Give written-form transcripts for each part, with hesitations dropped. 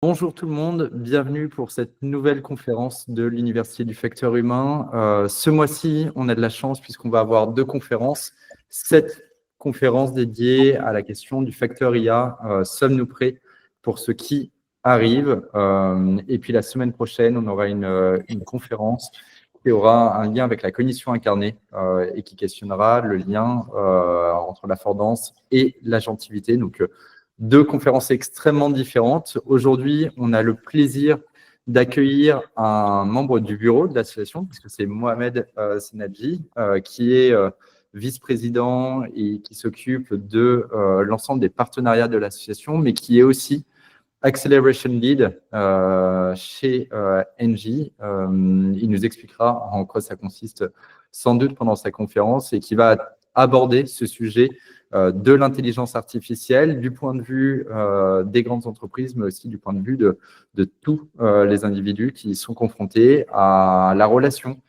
Bonjour tout le monde, bienvenue pour cette nouvelle conférence de l'Université du facteur humain. Ce mois-ci, on a de la chance puisqu'on va avoir deux conférences. Cette conférence dédiée à la question du facteur IA, sommes-nous prêts pour ce qui arrive? Et puis la semaine prochaine, on aura une conférence qui aura un lien avec la cognition incarnée et qui questionnera le lien entre l'affordance et l'agentivité. Donc, deux conférences extrêmement différentes. Aujourd'hui, on a le plaisir d'accueillir un membre du bureau de l'association, puisque c'est Mohamed Senadji, qui est vice-président et qui s'occupe de l'ensemble des partenariats de l'association, mais qui est aussi Acceleration Lead chez Engie. Il nous expliquera en quoi ça consiste sans doute pendant sa conférence et qui va aborder ce sujet de l'intelligence artificielle du point de vue des grandes entreprises, mais aussi du point de vue de tous les individus qui sont confrontés à la relation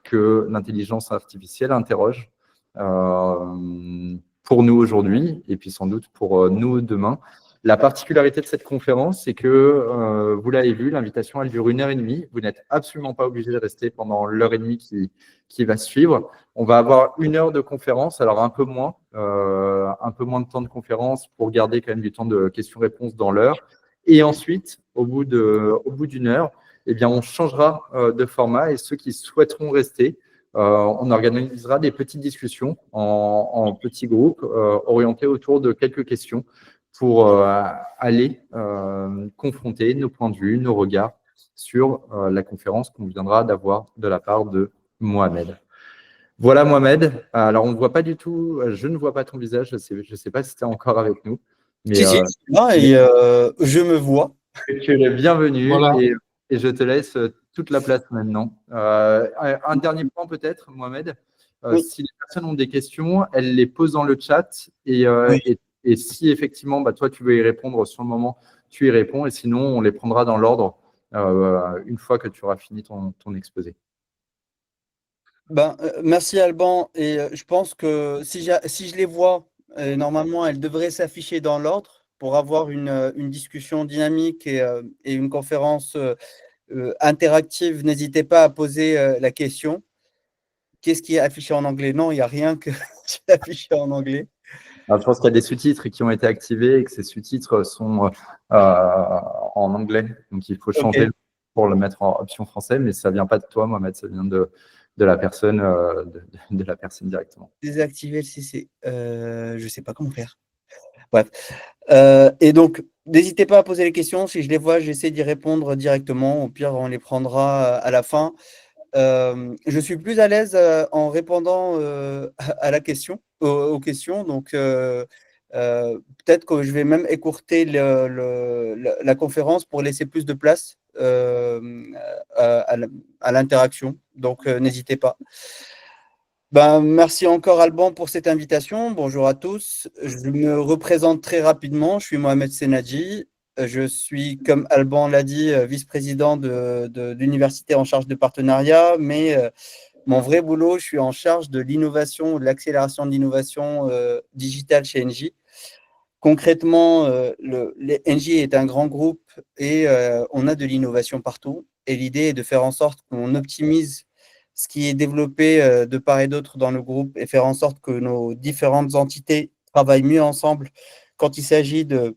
que l'intelligence artificielle interroge pour nous aujourd'hui et puis sans doute pour nous demain. La particularité de cette conférence, c'est que, vous l'avez vu, l'invitation, elle dure 1h30. Vous n'êtes absolument pas obligé de rester pendant l'heure et demie qui va suivre. On va avoir 1 heure de conférence, alors un peu moins de temps de conférence pour garder quand même du temps de questions-réponses dans l'heure. Et ensuite, au bout d'une heure, eh bien, on changera de format et ceux qui souhaiteront rester, on organisera des petites discussions en petits groupes orientés autour de quelques questions pour aller confronter nos points de vue, nos regards sur la conférence qu'on viendra d'avoir de la part de Mohamed. Voilà Mohamed. Alors on ne voit pas du tout, je ne vois pas ton visage, je ne sais pas si tu es encore avec nous, mais, Si, si, je suis là et je me vois. tu es le bienvenu Voilà. et je te laisse toute la place maintenant. Un dernier point peut-être, Mohamed. Oui, Si les personnes ont des questions, elles les posent dans le chat oui. et si effectivement bah, toi tu veux y répondre sur le moment, tu y réponds et sinon on les prendra dans l'ordre une fois que tu auras fini ton exposé. Merci Alban. Et je pense que si je les vois, normalement, elles devraient s'afficher dans l'ordre pour avoir une discussion dynamique et une conférence interactive. N'hésitez pas à poser la question. Qu'est-ce qui est affiché en anglais? Non, il n'y a rien que qui est affiché en anglais. Alors, je pense qu'il y a des sous-titres qui ont été activés et que ces sous-titres sont en anglais. Donc, il faut changer Ok. pour le mettre en option français, mais ça ne vient pas de toi, Mohamed, ça vient de la personne, de la personne directement. Désactiver le CC. Je ne sais pas comment faire. Bref. Et donc, n'hésitez pas à poser les questions. Si je les vois, j'essaie d'y répondre directement. Au pire, on les prendra à la fin. Je suis plus à l'aise en répondant à la question, aux questions. Donc, peut-être que je vais même écourter la conférence pour laisser plus de place à l'interaction. Donc, n'hésitez pas. Merci encore Alban pour cette invitation. Bonjour à tous. Je me représente très rapidement. Je suis Mohamed Senadji. Je suis, comme Alban l'a dit, vice-président de l'université en charge de partenariat, mais mon vrai boulot, je suis en charge de l'innovation, de l'accélération de l'innovation digitale chez Engie. Concrètement, Engie est un grand groupe et on a de l'innovation partout. Et l'idée est de faire en sorte qu'on optimise ce qui est développé de part et d'autre dans le groupe et faire en sorte que nos différentes entités travaillent mieux ensemble quand il s'agit de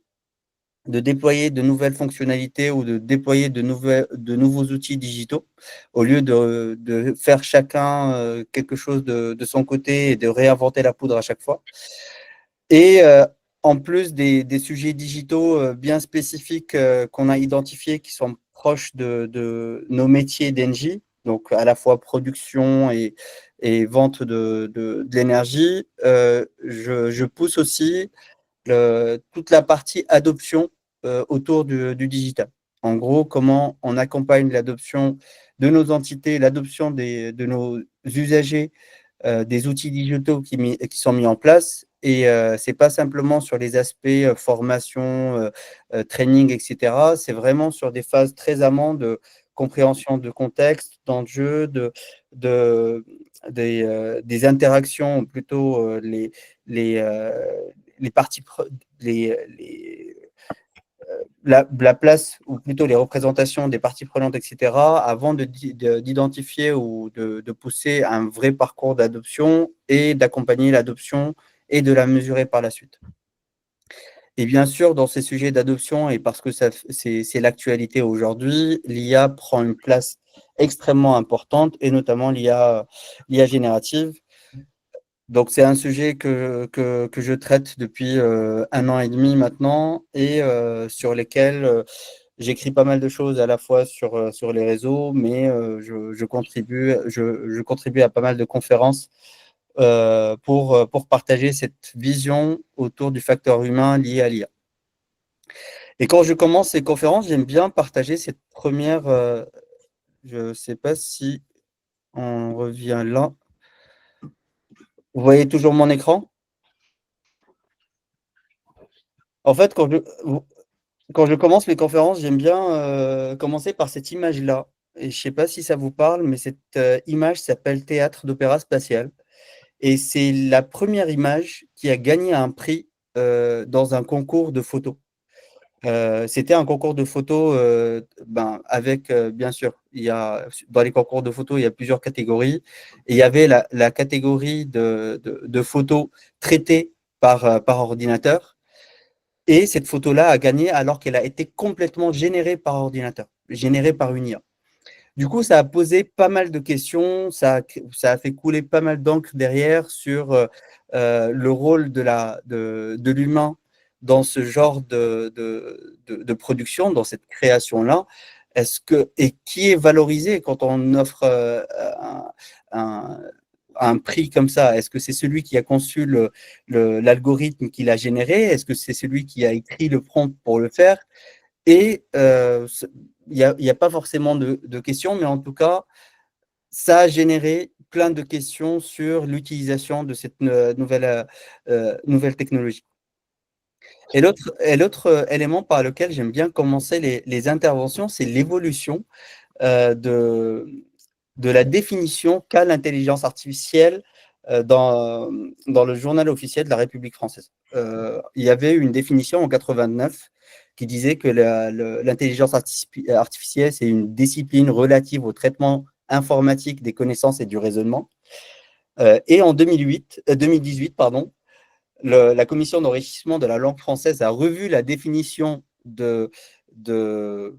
déployer de nouvelles fonctionnalités ou de déployer de nouveaux outils digitaux, au lieu de faire chacun quelque chose de son côté et de réinventer la poudre à chaque fois. Et en plus des sujets digitaux bien spécifiques qu'on a identifiés qui sont proches de nos métiers d'Engie, donc à la fois production et vente de l'énergie, je pousse aussi toute la partie adoption autour du digital. En gros, comment on accompagne l'adoption de nos entités, l'adoption de nos usagers des outils digitaux qui sont mis en place. Et ce n'est pas simplement sur les aspects formation, training, etc. C'est vraiment sur des phases très amont de compréhension de contexte, d'enjeux, des interactions, plutôt les, les, parties, les, la place, ou plutôt les représentations des parties prenantes, etc., avant d'identifier ou de pousser un vrai parcours d'adoption et d'accompagner l'adoption et de la mesurer par la suite. Et bien sûr, dans ces sujets d'adoption, et parce que c'est l'actualité aujourd'hui, l'IA prend une place extrêmement importante, et notamment l'IA générative. Donc, c'est un sujet que je traite depuis 1 an et demi maintenant, et sur lesquels j'écris pas mal de choses à la fois sur les réseaux, mais je contribue à pas mal de conférences pour partager cette vision autour du facteur humain lié à l'IA. Et quand je commence ces conférences, j'aime bien partager cette première. Je ne sais pas si on revient là. Vous voyez toujours mon écran? En fait, quand je commence mes conférences, j'aime bien commencer par cette image-là. Et je ne sais pas si ça vous parle, mais cette image s'appelle Théâtre d'opéra spatial. Et c'est la première image qui a gagné un prix dans un concours de photos. C'était un concours de photos avec, bien sûr, dans les concours de photos, il y a plusieurs catégories. Et il y avait la catégorie de photos traitées par ordinateur. Et cette photo-là a gagné alors qu'elle a été complètement générée par ordinateur, générée par une IA. Du coup, ça a posé pas mal de questions, ça a fait couler pas mal d'encre derrière sur le rôle de l'humain dans ce genre de production, dans cette création-là. Et qui est valorisé quand on offre un, un prix comme ça? Est-ce que c'est celui qui a conçu l'algorithme qui l'a généré? Est-ce que c'est celui qui a écrit le prompt pour le faire? Et il n'y a pas forcément de questions, mais en tout cas, ça a généré plein de questions sur l'utilisation de cette nouvelle technologie. Et l'autre élément par lequel j'aime bien commencer les interventions, c'est l'évolution de la définition qu'a l'intelligence artificielle dans le journal officiel de la République française. Il y avait une définition en 89 qui disait que l'intelligence artificielle, c'est une discipline relative au traitement informatique des connaissances et du raisonnement. Et en 2018, pardon, la commission d'enrichissement de la langue française a revu la définition de ce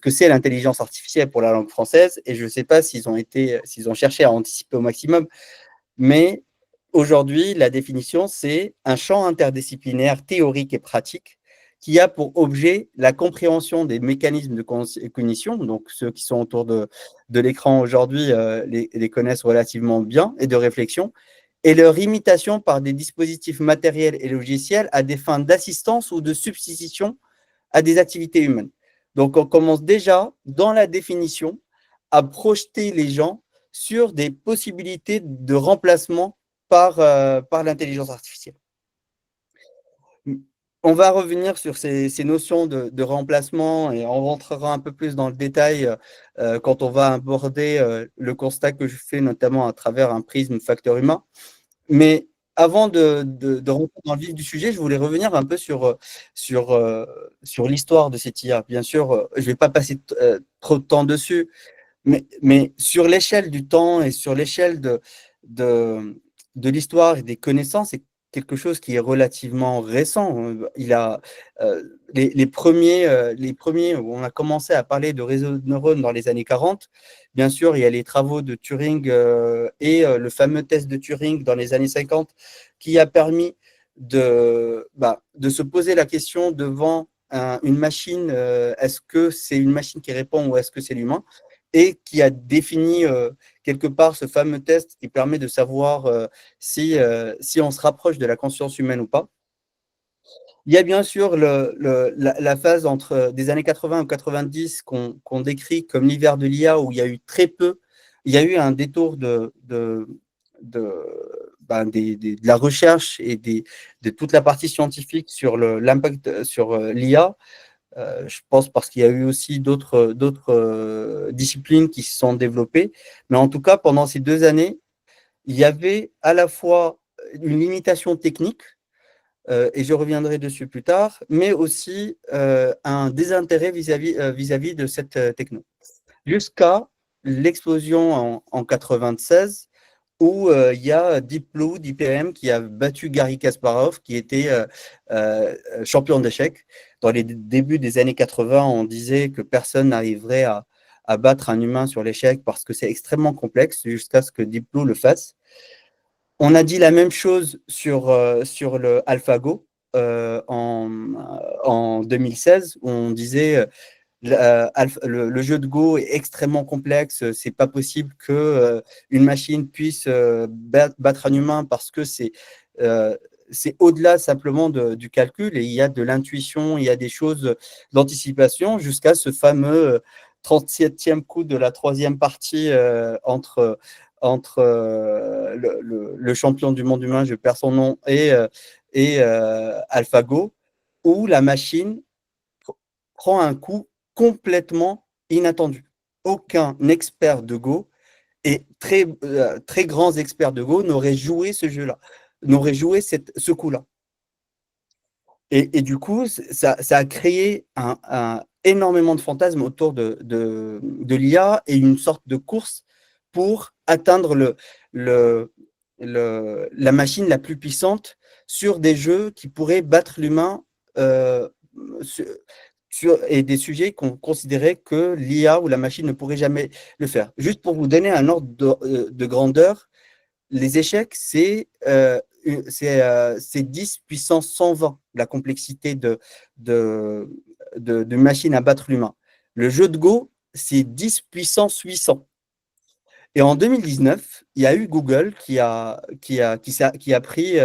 que c'est l'intelligence artificielle pour la langue française. Et je ne sais pas s'ils ont cherché à anticiper au maximum, mais aujourd'hui, la définition, c'est un champ interdisciplinaire théorique et pratique qui a pour objet la compréhension des mécanismes de cognition. Donc, ceux qui sont autour de l'écran aujourd'hui les connaissent relativement bien, et de réflexion, et leur imitation par des dispositifs matériels et logiciels à des fins d'assistance ou de substitution à des activités humaines. Donc, on commence déjà, dans la définition, à projeter les gens sur des possibilités de remplacement par l'intelligence artificielle. On va revenir sur ces notions de remplacement, et on rentrera un peu plus dans le détail quand on va aborder le constat que je fais notamment à travers un prisme facteur humain. Mais avant de rentrer dans le vif du sujet, je voulais revenir un peu sur l'histoire de cette IA. Bien sûr, je ne vais pas passer trop de temps dessus, mais sur l'échelle du temps et sur l'échelle de l'histoire et des connaissances, c'est quelque chose qui est relativement récent. Les premiers où on a commencé à parler de réseaux de neurones dans les années 40. Bien sûr, il y a les travaux de Turing et le fameux test de Turing dans les années 50 qui a permis de se poser la question devant une machine, est-ce que c'est une machine qui répond ou est-ce que c'est l'humain, et qui a défini quelque part ce fameux test qui permet de savoir si on se rapproche de la conscience humaine ou pas. Il y a bien sûr la phase entre des années 80 ou 90 qu'on décrit comme l'hiver de l'IA, où il y a eu il y a eu un détour de la recherche et de toute la partie scientifique sur l'impact sur l'IA. Je pense parce qu'il y a eu aussi d'autres disciplines qui se sont développées. Mais en tout cas, pendant ces 2 années, il y avait à la fois une limitation technique, et je reviendrai dessus plus tard, mais aussi un désintérêt vis-à-vis de cette techno. Jusqu'à l'explosion en 96, où il y a Deep Blue d'IBM qui a battu Garry Kasparov, qui était champion d'échecs. Dans les débuts des années 80, on disait que personne n'arriverait à battre un humain sur l'échec parce que c'est extrêmement complexe, jusqu'à ce que Deep Blue le fasse. On a dit la même chose sur le AlphaGo en 2016, où on disait le jeu de Go est extrêmement complexe. C'est pas possible que une machine puisse battre un humain parce que c'est au-delà simplement du calcul, et il y a de l'intuition, il y a des choses d'anticipation, jusqu'à ce fameux 37e coup de la troisième partie entre le champion du monde humain, je perds son nom, et AlphaGo, où la machine prend un coup complètement inattendu. Aucun expert de Go, et très grands experts de Go, n'auraient joué ce jeu-là, n'auraient joué ce coup-là. Et du coup, ça a créé énormément de fantasmes autour de l'IA, et une sorte de course pour atteindre la machine la plus puissante sur des jeux qui pourraient battre l'humain, et des sujets qu'on considérait que l'IA ou la machine ne pourrait jamais le faire. Juste pour vous donner un ordre de grandeur, les échecs, c'est 10 puissance 120, la complexité de machine à battre l'humain. Le jeu de Go, c'est 10 puissance 800. Et en 2019, il y a eu Google qui a pris,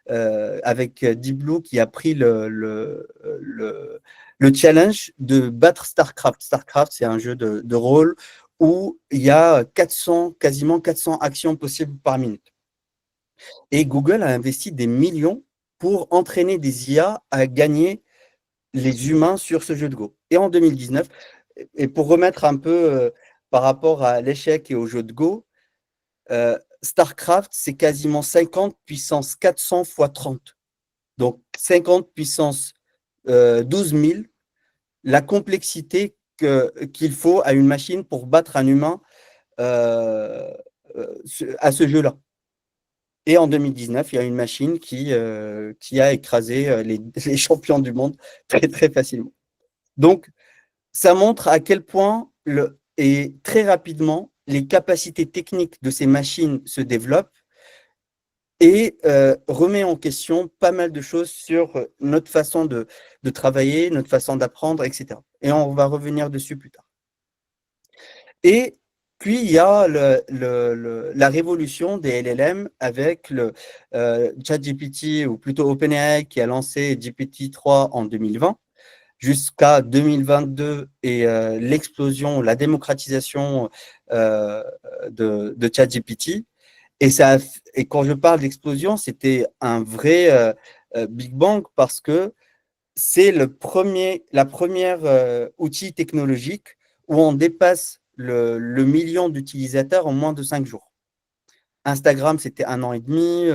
avec Deep Blue, qui a pris le challenge de battre StarCraft. StarCraft, c'est un jeu de rôle où il y a quasiment 400 actions possibles par minute. Et Google a investi des millions pour entraîner des IA à gagner les humains sur ce jeu de Go. Et en 2019, et pour remettre un peu par rapport à l'échec et au jeu de Go, StarCraft, c'est quasiment 50 puissance 400 fois 30. Donc 50 puissance 12 000, la complexité qu'il faut à une machine pour battre un humain à ce jeu-là. Et en 2019, il y a une machine qui a écrasé les champions du monde très, très facilement. Donc, ça montre à quel point, et très rapidement, les capacités techniques de ces machines se développent, et remet en question pas mal de choses sur notre façon de travailler, notre façon d'apprendre, etc. Et on va revenir dessus plus tard. Et puis, il y a la révolution des LLM avec le ChatGPT, ou plutôt OpenAI, qui a lancé GPT-3 en 2020, jusqu'à 2022, et l'explosion, la démocratisation de ChatGPT. Et quand je parle d'explosion, c'était un vrai Big Bang, parce que c'est la première outil technologique où on dépasse le million d'utilisateurs en moins de 5 jours. Instagram, c'était 1 an et demi,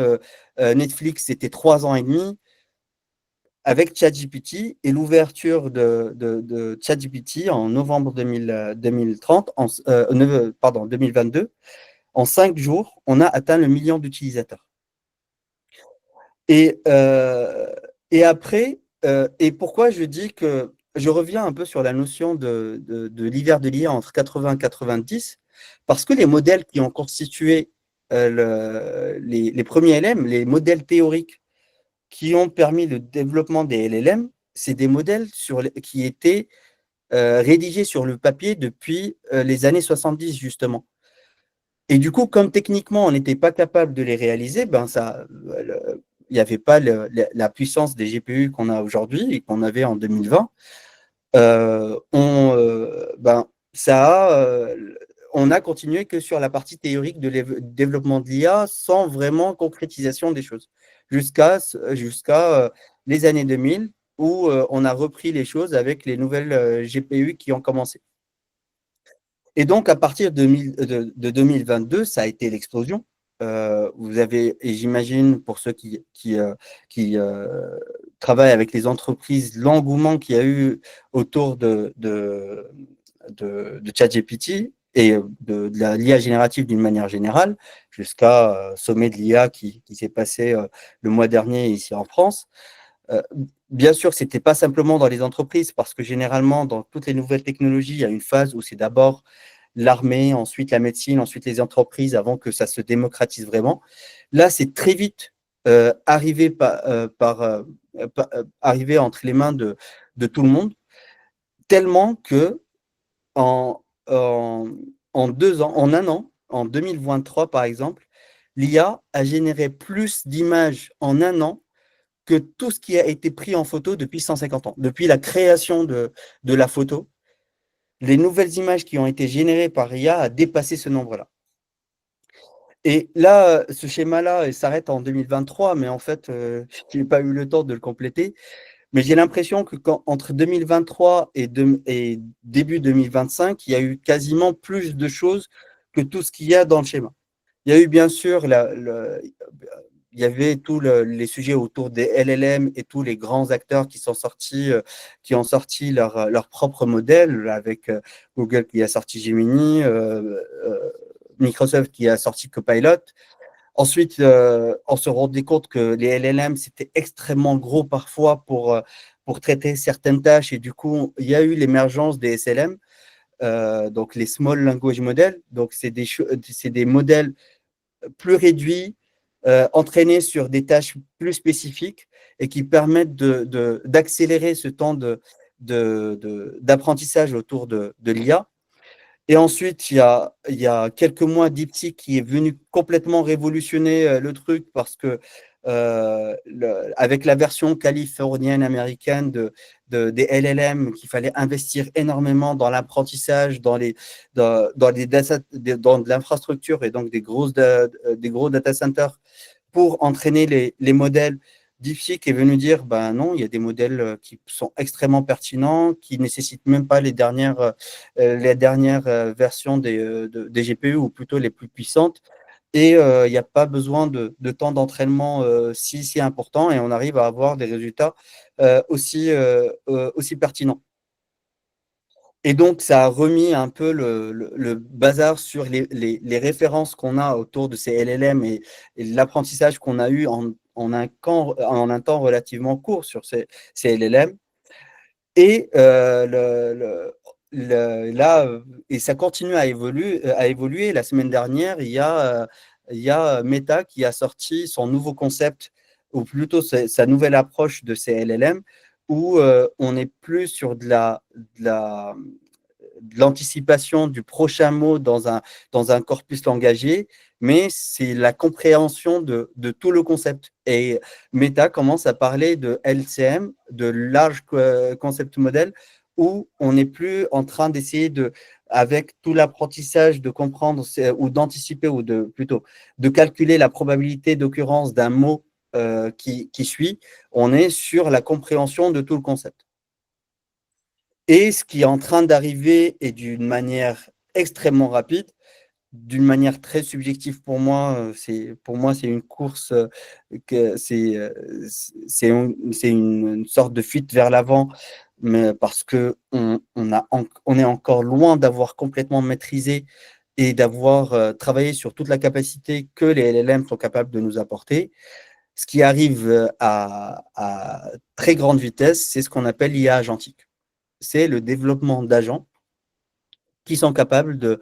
Netflix, c'était 3 ans et demi. Avec ChatGPT et l'ouverture de ChatGPT en novembre 2022, en 5 jours, on a atteint le million d'utilisateurs. Et après, et pourquoi je dis que je reviens un peu sur la notion de l'hiver de l'IA entre 80 et 90, parce que les modèles qui ont constitué les premiers LM, les modèles théoriques qui ont permis le développement des LLM, c'est des modèles qui étaient rédigés sur le papier depuis les années 70, justement. Et du coup, comme techniquement, on n'était pas capable de les réaliser, il n'y avait pas la puissance des GPU qu'on a aujourd'hui et qu'on avait en 2020. On a continué que sur la partie théorique de développement de l'IA, sans vraiment concrétisation des choses, jusqu'à les années 2000, où on a repris les choses avec les nouvelles GPU qui ont commencé. Et donc, à partir de 2022, ça a été l'explosion. vous avez, et j'imagine pour ceux qui travaillent avec les entreprises, l'engouement qu'il y a eu autour de ChatGPT et de l'IA générative d'une manière générale, jusqu'à sommet de l'IA qui s'est passé le mois dernier ici en France. Bien sûr, ce n'était pas simplement dans les entreprises, parce que généralement, dans toutes les nouvelles technologies, il y a une phase où c'est d'abord l'armée, ensuite la médecine, ensuite les entreprises, avant que ça se démocratise vraiment. Là, c'est très vite arrivé entre les mains de tout le monde, tellement que en, en, en 2 ans, en un an, en 2023 par exemple, l'IA a généré plus d'images en un an que tout ce qui a été pris en photo depuis 150 ans. Depuis la création de la photo, les nouvelles images qui ont été générées par IA a dépassé ce nombre-là. Et là, ce schéma-là, il s'arrête en 2023, mais en fait, je n'ai pas eu le temps de le compléter. Mais j'ai l'impression que entre 2023 et début 2025, il y a eu quasiment plus de choses que tout ce qu'il y a dans le schéma. Il y a eu bien sûr, il y avait tous les sujets autour des LLM et tous les grands acteurs qui ont sorti leur propre modèle, avec Google qui a sorti Gemini, Microsoft qui a sorti Copilot. Ensuite, on se rendait compte que les LLM, c'était extrêmement gros parfois pour traiter certaines tâches. Et du coup, il y a eu l'émergence des SLM, donc les Small Language Models. Donc, c'est des modèles plus réduits, entraînés sur des tâches plus spécifiques et qui permettent d'accélérer ce temps d'apprentissage autour de l'IA. Et ensuite, il y a quelques mois, DeepSeek qui est venu complètement révolutionner le truc, parce que avec la version californienne américaine des LLM, qu'il fallait investir énormément dans l'apprentissage, dans de l'infrastructure, et donc des gros data centers pour entraîner les modèles. DeepSeek est venu dire, ben non, il y a des modèles qui sont extrêmement pertinents, qui ne nécessitent même pas les dernières versions des GPU, ou plutôt les plus puissantes. Et il n'y a pas besoin de temps d'entraînement si important, et on arrive à avoir des résultats aussi pertinents. Et donc, ça a remis un peu le bazar sur les références qu'on a autour de ces LLM et l'apprentissage qu'on a eu en un temps relativement court sur ces LLM. Et et ça continue à évoluer. La semaine dernière, il y a Meta qui a sorti son nouveau concept, ou plutôt sa nouvelle approche de ces LLM, où on n'est plus sur de l'anticipation du prochain mot dans un corpus langagier, mais c'est la compréhension de tout le concept. Et Meta commence à parler de LCM, de Large Concept Model, où on n'est plus en train d'essayer avec tout l'apprentissage, de comprendre ou d'anticiper, ou plutôt de calculer la probabilité d'occurrence d'un mot qui suit. On est sur la compréhension de tout le concept. Et ce qui est en train d'arriver, et d'une manière extrêmement rapide, d'une manière très subjective pour moi, c'est une course, c'est une sorte de fuite vers l'avant, mais parce que on est encore loin d'avoir complètement maîtrisé et d'avoir travaillé sur toute la capacité que les LLM sont capables de nous apporter. Ce qui arrive à très grande vitesse, c'est ce qu'on appelle l'IA agentique. C'est le développement d'agents qui sont capables de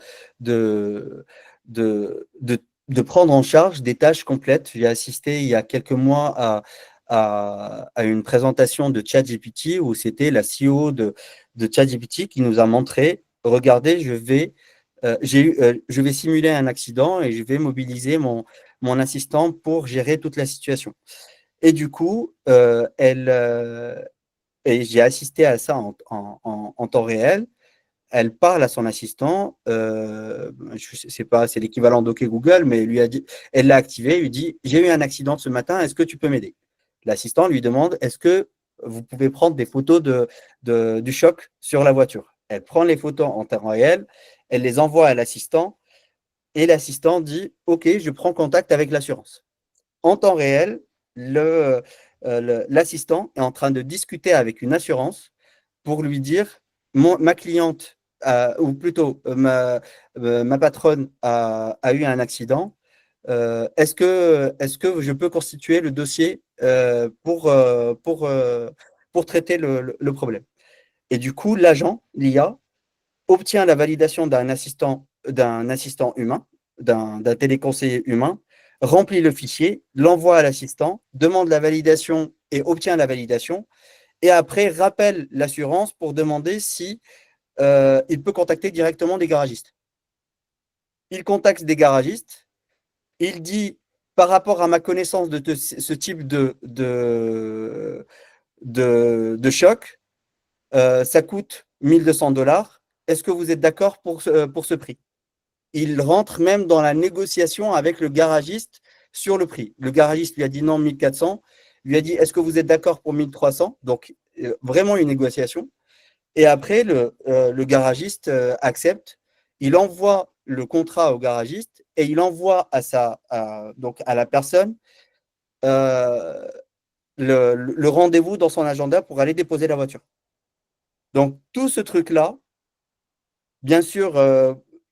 prendre en charge des tâches complètes. J'ai assisté il y a quelques mois à une présentation de ChatGPT, où c'était la CEO de ChatGPT qui nous a montré, regardez, je vais simuler un accident et je vais mobiliser mon assistant pour gérer toute la situation. Et du coup, et j'ai assisté à ça en temps réel. Elle parle à son assistant, je sais pas, c'est l'équivalent d'OK Google, mais elle l'a activé, lui dit, j'ai eu un accident ce matin, est-ce que tu peux m'aider? L'assistant lui demande, est-ce que vous pouvez prendre des photos du choc sur la voiture? Elle prend les photos en temps réel, elle les envoie à l'assistant, et l'assistant dit « Ok, je prends contact avec l'assurance ». En temps réel, l'assistant est en train de discuter avec une assurance pour lui dire ma cliente, ou plutôt ma patronne a eu un accident. Est-ce que je peux constituer le dossier pour traiter le problème? Et du coup, l'agent, l'IA, obtient la validation d'un assistant humain, d'un téléconseiller humain, remplit le fichier, l'envoie à l'assistant, demande la validation et obtient la validation, et après rappelle l'assurance pour demander si il peut contacter directement des garagistes. Il contacte des garagistes, il dit par rapport à ma connaissance de ce type de choc, ça coûte 1200 $. Est-ce que vous êtes d'accord pour ce prix? Il rentre même dans la négociation avec le garagiste sur le prix. Le garagiste lui a dit non, 1400. Lui a dit est-ce que vous êtes d'accord pour 1300? Donc, vraiment une négociation. Et après, le garagiste accepte. Il envoie le contrat au garagiste et il envoie donc à la personne euh, le rendez-vous dans son agenda pour aller déposer la voiture. Donc, tout ce truc-là, bien sûr,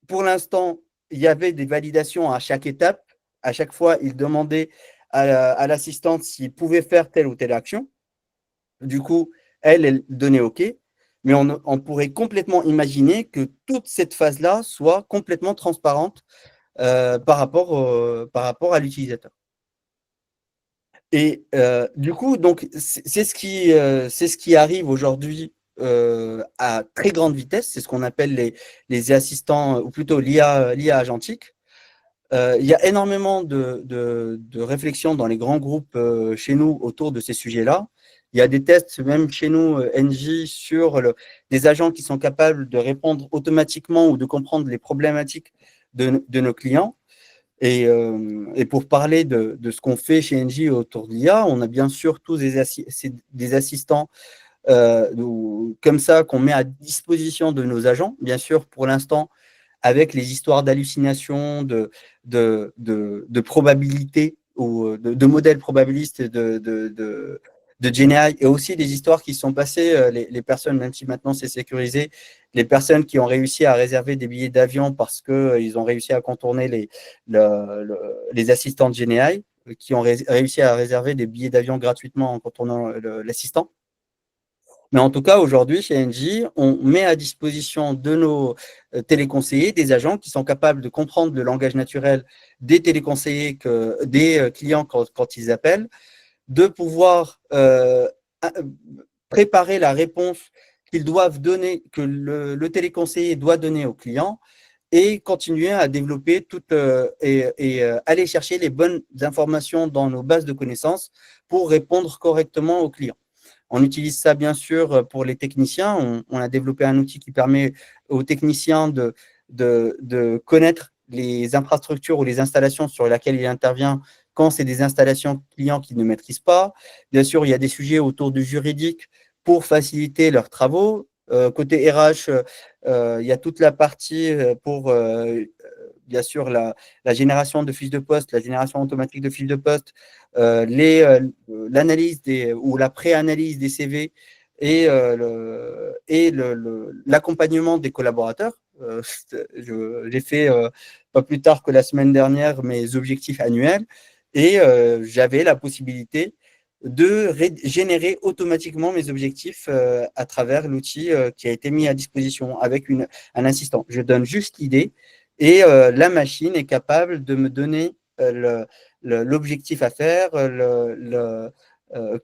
pour l'instant, il y avait des validations à chaque étape. À chaque fois, il demandait à l'assistante s'il pouvait faire telle ou telle action. Du coup, elle donnait OK. Mais on pourrait complètement imaginer que toute cette phase-là soit complètement transparente par rapport à l'utilisateur. Et du coup, donc, c'est ce qui arrive aujourd'hui à très grande vitesse. C'est ce qu'on appelle les assistants, ou plutôt l'IA agentique. Il y a énormément de réflexions dans les grands groupes chez nous autour de ces sujets-là. Il y a des tests, même chez nous, NJ, sur des agents qui sont capables de répondre automatiquement ou de comprendre les problématiques de nos clients. Et pour parler de ce qu'on fait chez NJ autour de l'IA, on a bien sûr tous des assistants comme ça qu'on met à disposition de nos agents. Bien sûr, pour l'instant, avec les histoires d'hallucinations, de probabilités ou de modèles probabilistes de GenAI, et aussi des histoires qui sont passées, les personnes, même si maintenant c'est sécurisé, les personnes qui ont réussi à réserver des billets d'avion parce qu'ils ont réussi à contourner les assistants de GenAI, qui ont réussi à réserver des billets d'avion gratuitement en contournant l'assistant. Mais en tout cas, aujourd'hui, chez Engie, on met à disposition de nos téléconseillers des agents qui sont capables de comprendre le langage naturel des téléconseillers, des clients quand ils appellent, de pouvoir préparer la réponse qu'ils doivent donner, que le téléconseiller doit donner au client, et continuer à développer et aller chercher les bonnes informations dans nos bases de connaissances pour répondre correctement aux clients. On utilise ça, bien sûr, pour les techniciens. On a développé un outil qui permet aux techniciens de connaître les infrastructures ou les installations sur lesquelles il intervient quand c'est des installations clients qu'ils ne maîtrisent pas. Bien sûr, il y a des sujets autour du juridique pour faciliter leurs travaux. Côté RH, il y a toute la partie pour, bien sûr, la génération de fiches de poste, la génération automatique de fiches de poste, l'analyse ou la pré-analyse des CV et l'accompagnement des collaborateurs. J'ai fait, pas plus tard que la semaine dernière, mes objectifs annuels, et j'avais la possibilité de générer automatiquement mes objectifs à travers l'outil qui a été mis à disposition avec un assistant. Je donne juste l'idée et la machine est capable de me donner l'objectif à faire,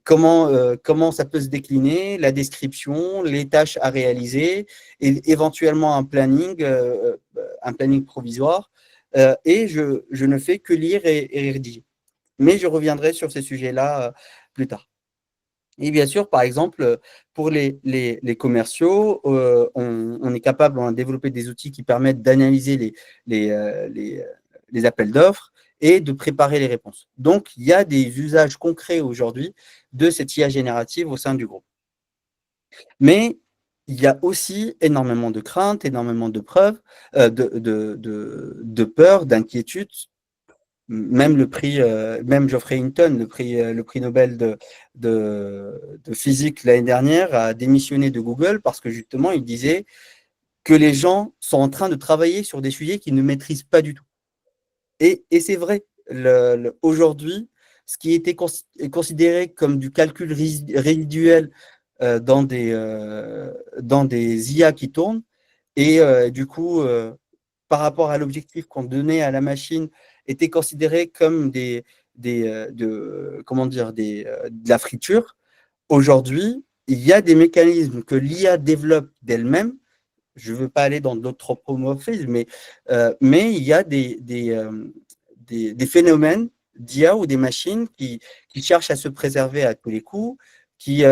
comment ça peut se décliner, la description, les tâches à réaliser, et éventuellement un planning provisoire. Et je ne fais que lire et rédiger. Mais je reviendrai sur ces sujets-là plus tard. Et bien sûr, par exemple, pour les commerciaux, on est capable, on a développé des outils qui permettent d'analyser les appels d'offres et de préparer les réponses. Donc, il y a des usages concrets aujourd'hui de cette IA générative au sein du groupe. Mais il y a aussi énormément de craintes, énormément de preuves, de peur, d'inquiétude. Même même Geoffrey Hinton, le prix Nobel de physique l'année dernière, a démissionné de Google parce que justement, il disait que les gens sont en train de travailler sur des sujets qu'ils ne maîtrisent pas du tout. Et c'est vrai, aujourd'hui, ce qui était considéré comme du calcul résiduel dans des IA qui tournent, et du coup, par rapport à l'objectif qu'on donnait à la machine, était considéré comme comment dire, de la friture. Aujourd'hui, il y a des mécanismes que l'IA développe d'elle-même. Je ne veux pas aller dans l'anthropomorphisme, mais il y a des phénomènes d'IA ou des machines qui cherchent à se préserver à tous les coups, qui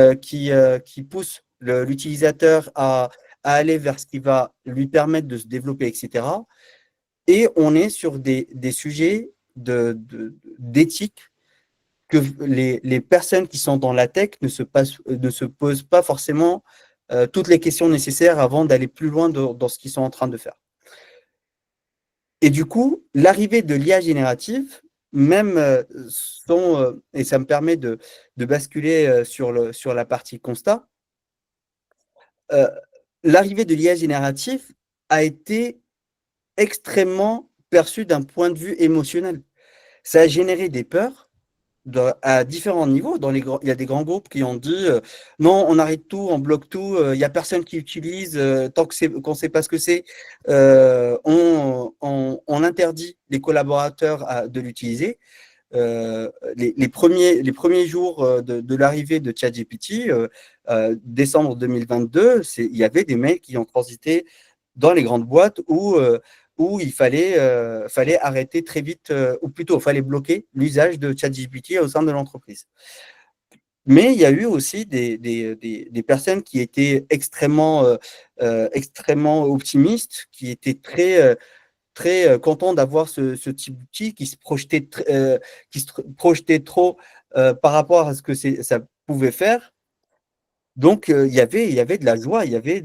poussent l'utilisateur à aller vers ce qui va lui permettre de se développer, etc. Et on est sur des sujets d'éthique que les personnes qui sont dans la tech ne se posent pas forcément toutes les questions nécessaires avant d'aller plus loin dans ce qu'ils sont en train de faire. Et du coup, l'arrivée de l'IA générative, même et ça me permet de basculer sur la partie constat, l'arrivée de l'IA générative a été extrêmement perçue d'un point de vue émotionnel. Ça a généré des peurs à différents niveaux. Il y a des grands groupes qui ont dit non, on arrête tout, on bloque tout, il n'y a personne qui utilise, tant qu'on ne sait pas ce que c'est, on interdit les collaborateurs de l'utiliser. Les premiers jours de l'arrivée de ChatGPT, décembre 2022, il y avait des mails qui ont transité dans les grandes boîtes où il fallait arrêter très vite, ou plutôt, il fallait bloquer l'usage de ChatGPT au sein de l'entreprise. Mais il y a eu aussi des personnes qui étaient extrêmement optimistes, qui étaient très contents d'avoir ce type d'outil, qui se projetait trop par rapport à ce que ça pouvait faire. Donc, il y avait de la joie, il y avait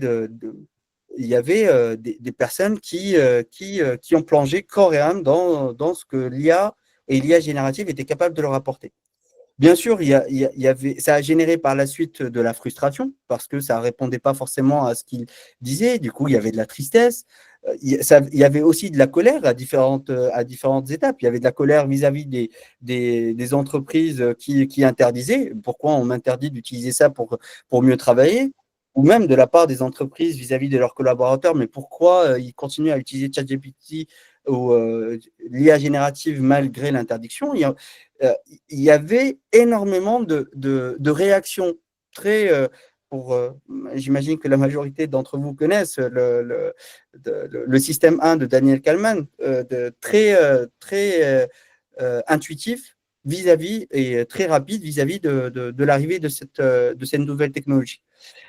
des personnes qui ont plongé corps et âme dans ce que l'IA et l'IA générative étaient capables de leur apporter. Bien sûr, ça a généré par la suite de la frustration parce que ça ne répondait pas forcément à ce qu'il disait. Du coup, il y avait de la tristesse. Il y avait aussi de la colère à différentes étapes. Il y avait de la colère vis-à-vis des entreprises qui interdisaient. Pourquoi on m'interdit d'utiliser ça pour mieux travailler? Ou même de la part des entreprises vis-à-vis de leurs collaborateurs. Mais pourquoi ils continuent à utiliser ChatGPT ou l'IA générative malgré l'interdiction? Il y avait énormément de réactions très, j'imagine que la majorité d'entre vous connaissent le système 1 de Daniel Kahneman, très intuitif vis-à-vis et très rapide vis-à-vis de l'arrivée de cette nouvelle technologie.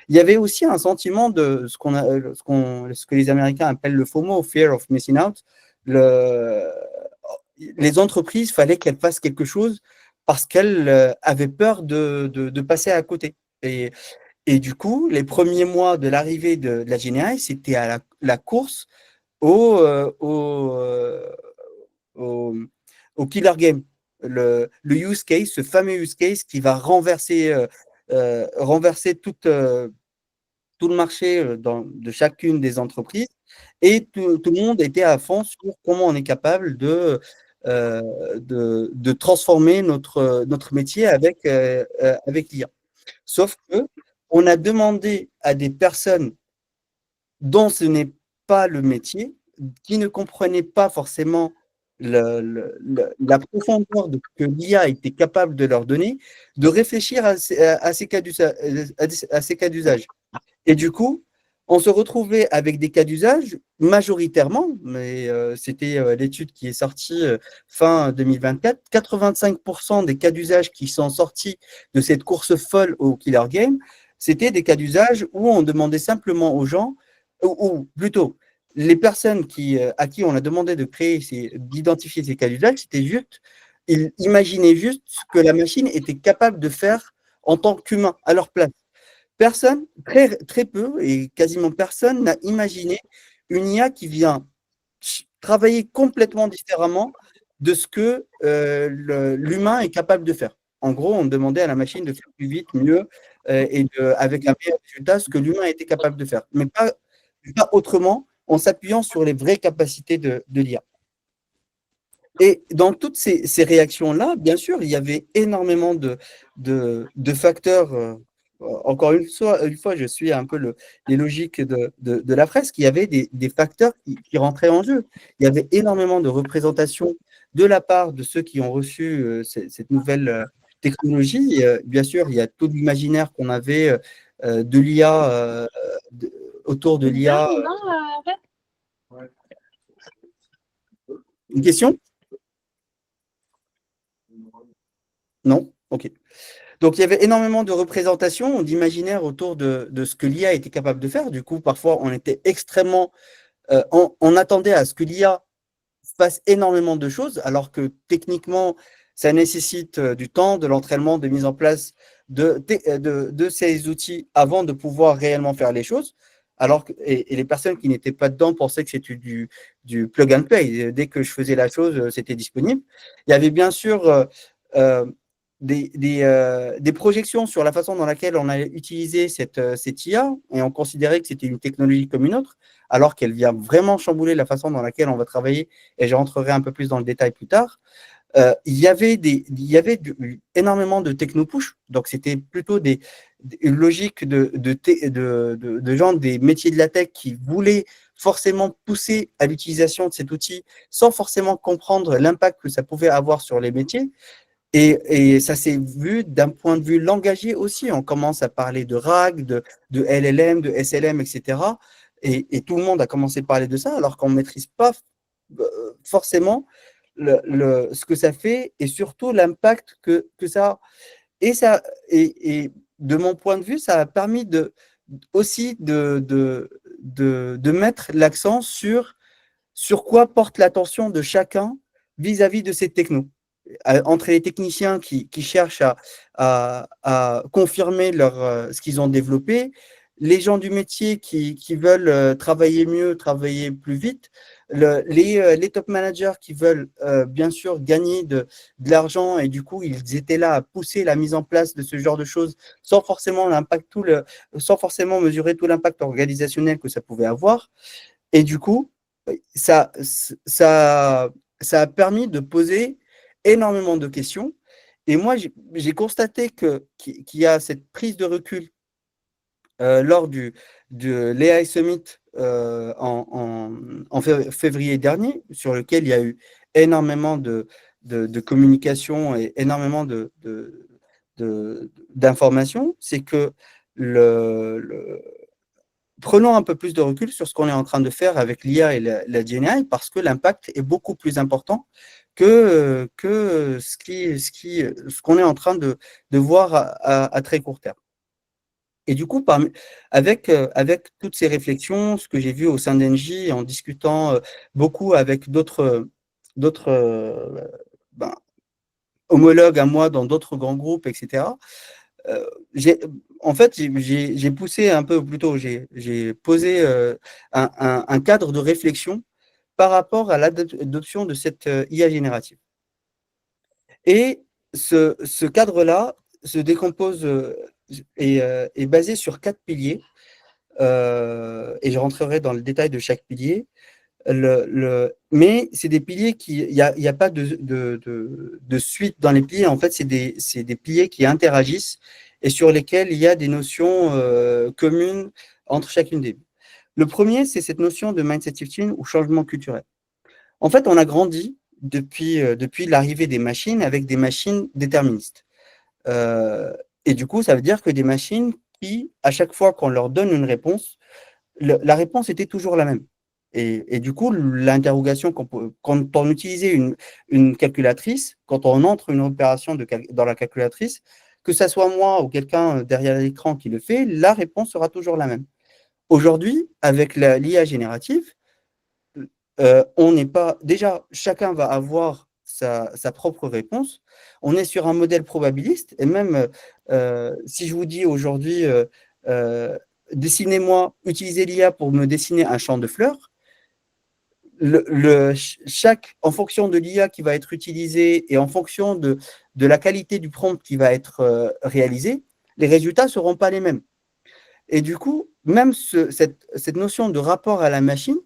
Il y avait aussi un sentiment de ce que les Américains appellent le FOMO, Fear of Missing Out. Les entreprises, il fallait qu'elles fassent quelque chose parce qu'elles avaient peur de passer à côté. Et du coup, les premiers mois de l'arrivée de la GNI, c'était à la course au, au, au killer game. Le use case, ce fameux use case qui va renverser tout le marché de chacune des entreprises. Et tout le monde était à fond sur comment on est capable de transformer notre métier avec l'IA. Sauf que on a demandé à des personnes dont ce n'est pas le métier, qui ne comprenaient pas forcément la profondeur de ce que l'IA était capable de leur donner, de réfléchir à ces cas d'usage. Et du coup, on se retrouvait avec des cas d'usage majoritairement, mais c'était l'étude qui est sortie fin 2024, 85% des cas d'usage qui sont sortis de cette course folle au killer game, c'était des cas d'usage où on demandait simplement aux gens, ou plutôt les personnes à qui on a demandé d'identifier ces cas d'usage, c'était juste, ils imaginaient juste ce que la machine était capable de faire en tant qu'humain à leur place. personne, très, très peu, et quasiment personne n'a imaginé une IA qui vient travailler complètement différemment de ce que l'humain est capable de faire. En gros, on demandait à la machine de faire plus vite, mieux, avec un meilleur résultat, ce que l'humain était capable de faire. Mais pas autrement, en s'appuyant sur les vraies capacités de l'IA. Et dans toutes ces réactions-là, bien sûr, il y avait énormément de facteurs. Encore une fois, je suis un peu les logiques de la fresque. Il y avait des facteurs qui rentraient en jeu. Il y avait énormément de représentations de la part de ceux qui ont reçu cette nouvelle technologie. Bien sûr, il y a tout l'imaginaire qu'on avait de l'IA, autour de l'IA. Une question? Non? Ok. Donc, il y avait énormément de représentations, d'imaginaires autour de ce que l'IA était capable de faire. Du coup, parfois, on était extrêmement… on attendait à ce que l'IA fasse énormément de choses, alors que techniquement, ça nécessite du temps, de l'entraînement, de mise en place de ces outils avant de pouvoir réellement faire les choses. Et les personnes qui n'étaient pas dedans pensaient que c'était du plug and play. Dès que je faisais la chose, c'était disponible. Il y avait bien sûr euh, des projections sur la façon dans laquelle on allait utiliser cette IA, et on considérait que c'était une technologie comme une autre, alors qu'elle vient vraiment chambouler la façon dans laquelle on va travailler, et je rentrerai un peu plus dans le détail plus tard. Il y avait énormément de techno-push, donc c'était plutôt une logique de gens des métiers de la tech qui voulaient forcément pousser à l'utilisation de cet outil sans forcément comprendre l'impact que ça pouvait avoir sur les métiers. Et ça s'est vu d'un point de vue langagier aussi. On commence à parler de RAG, de LLM, de SLM, etc. Et tout le monde a commencé à parler de ça, alors qu'on ne maîtrise pas forcément ce que ça fait et surtout l'impact que ça a. Et de mon point de vue, ça a permis aussi de mettre l'accent sur quoi porte l'attention de chacun vis-à-vis de ces technos. Entre les techniciens qui cherchent à confirmer ce qu'ils ont développé, les gens du métier qui veulent travailler mieux, travailler plus vite, les top managers qui veulent bien sûr gagner de l'argent, et du coup, ils étaient là à pousser la mise en place de ce genre de choses sans forcément sans forcément mesurer tout l'impact organisationnel que ça pouvait avoir. Et du coup, ça, ça, ça a permis de poser énormément de questions. Et moi, j'ai constaté qu'il y a cette prise de recul lors de l'AI Summit en février dernier, sur lequel il y a eu énormément de communication et énormément d'informations. C'est que prenons un peu plus de recul sur ce qu'on est en train de faire avec l'IA et la GenAI, parce que l'impact est beaucoup plus important que ce qu'on est en train de voir à très court terme. Et du coup, avec toutes ces réflexions, ce que j'ai vu au sein d'Engie, en discutant beaucoup avec d'autres ben, homologues à moi dans d'autres grands groupes, etc., en fait, j'ai poussé un peu, plutôt, j'ai posé un cadre de réflexion par rapport à l'adoption de cette IA générative. Et ce cadre-là se décompose et est basé sur 4 piliers, et je rentrerai dans le détail de chaque pilier. Mais c'est des piliers il n'y a pas de suite dans les piliers. En fait, c'est des piliers qui interagissent et sur lesquels il y a des notions communes entre chacune des. Le premier, c'est cette notion de mindset shifting ou changement culturel. En fait, on a grandi depuis l'arrivée des machines avec des machines déterministes. Et du coup, ça veut dire que des machines qui, à chaque fois qu'on leur donne une réponse, la réponse était toujours la même. Et du coup, l'interrogation, quand on utilisait une calculatrice, quand on entre une opération dans la calculatrice, que ce soit moi ou quelqu'un derrière l'écran qui le fait, la réponse sera toujours la même. Aujourd'hui, avec l'IA générative, on n'est pas… Déjà, chacun va avoir sa propre réponse. On est sur un modèle probabiliste. Et même si je vous dis aujourd'hui, utilisez l'IA pour me dessiner un champ de fleurs. En fonction de l'IA qui va être utilisée et en fonction de la qualité du prompt qui va être réalisé, les résultats ne seront pas les mêmes. Et du coup, même cette notion de rapport à la machine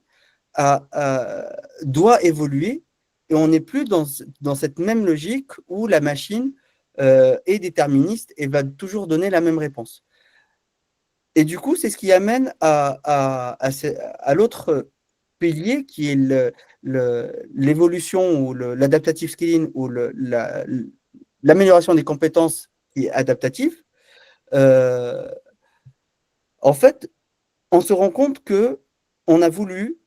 doit évoluer et on n'est plus dans cette même logique où la machine est déterministe et va toujours donner la même réponse. Et du coup, c'est ce qui amène à l'autre pilier qui est l'évolution ou l'adaptative skilling ou l'amélioration des compétences qui est adaptative. En fait, on se rend compte qu'on a voulu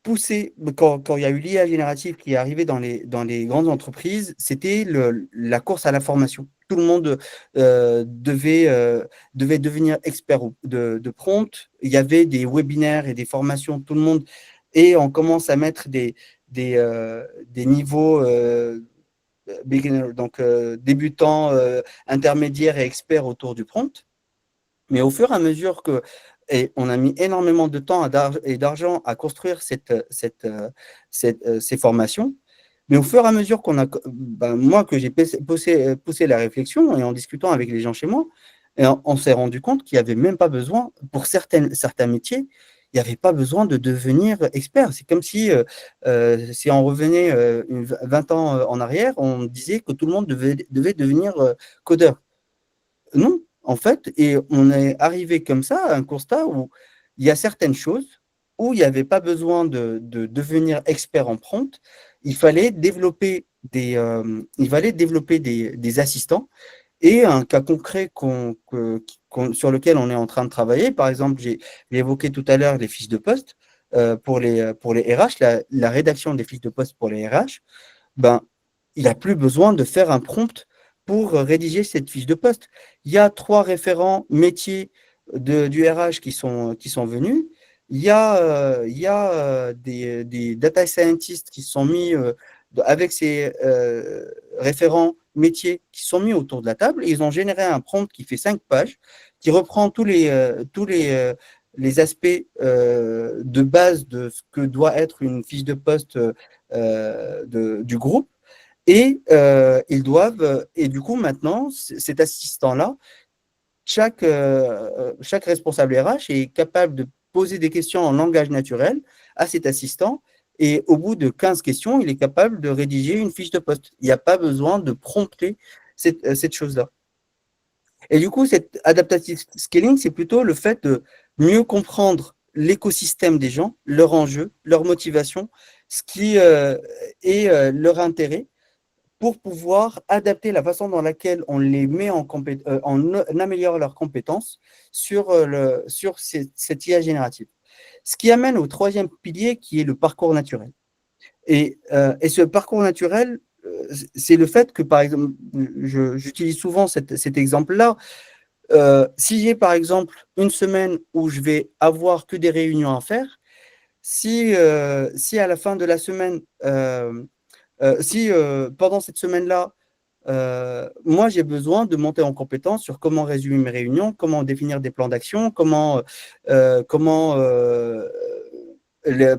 pousser, quand il y a eu l'IA générative qui est arrivée dans les grandes entreprises, c'était la course à la formation. Tout le monde devait devenir expert de prompt. Il y avait des webinaires et des formations, tout le monde. Et on commence à mettre des niveaux beginner, donc débutants, intermédiaires et experts autour du prompt. Mais au fur et à mesure et on a mis énormément de temps et d'argent à construire ces formations. Mais au fur et à mesure moi, que j'ai poussé la réflexion et en discutant avec les gens chez moi, et on s'est rendu compte qu'il n'y avait même pas besoin, pour certains métiers, il n'y avait pas besoin de devenir expert. C'est comme si on revenait 20 ans en arrière, on disait que tout le monde devait devenir codeur. Non, en fait, et on est arrivé comme ça à un constat où il y a certaines choses où il n'y avait pas besoin de devenir expert en prompt, il fallait développer des assistants. Et un cas concret sur lequel on est en train de travailler, par exemple, j'ai évoqué tout à l'heure les fiches de poste pour les RH, la rédaction des fiches de poste pour les RH, ben, il n'a plus besoin de faire un prompt pour rédiger cette fiche de poste. Il y a 3 référents métiers du RH qui sont venus. Il y a des data scientists qui sont mis avec ces référents métiers qui sont mis autour de la table. Et ils ont généré un prompt qui fait 5 pages, qui reprend tous les aspects de base de ce que doit être une fiche de poste du groupe. Et ils doivent, et du coup, maintenant, cet assistant-là, chaque responsable RH est capable de poser des questions en langage naturel à cet assistant. Et au bout de 15 questions, il est capable de rédiger une fiche de poste. Il n'y a pas besoin de prompter cette chose-là. Et du coup, cette adaptative scaling, c'est plutôt le fait de mieux comprendre l'écosystème des gens, leurs enjeux, leurs motivations, ce qui est leur intérêt, pour pouvoir adapter la façon dans laquelle on les met on améliore leurs compétences sur cette IA générative. Ce qui amène au 3e pilier qui est le parcours naturel. Et ce parcours naturel, c'est le fait que, par exemple, j'utilise souvent cet exemple-là. Si j'ai, par exemple, une semaine où je vais avoir que des réunions à faire, si à la fin de la semaine, si pendant cette semaine-là, moi, j'ai besoin de monter en compétence sur comment résumer mes réunions, comment définir des plans d'action, comment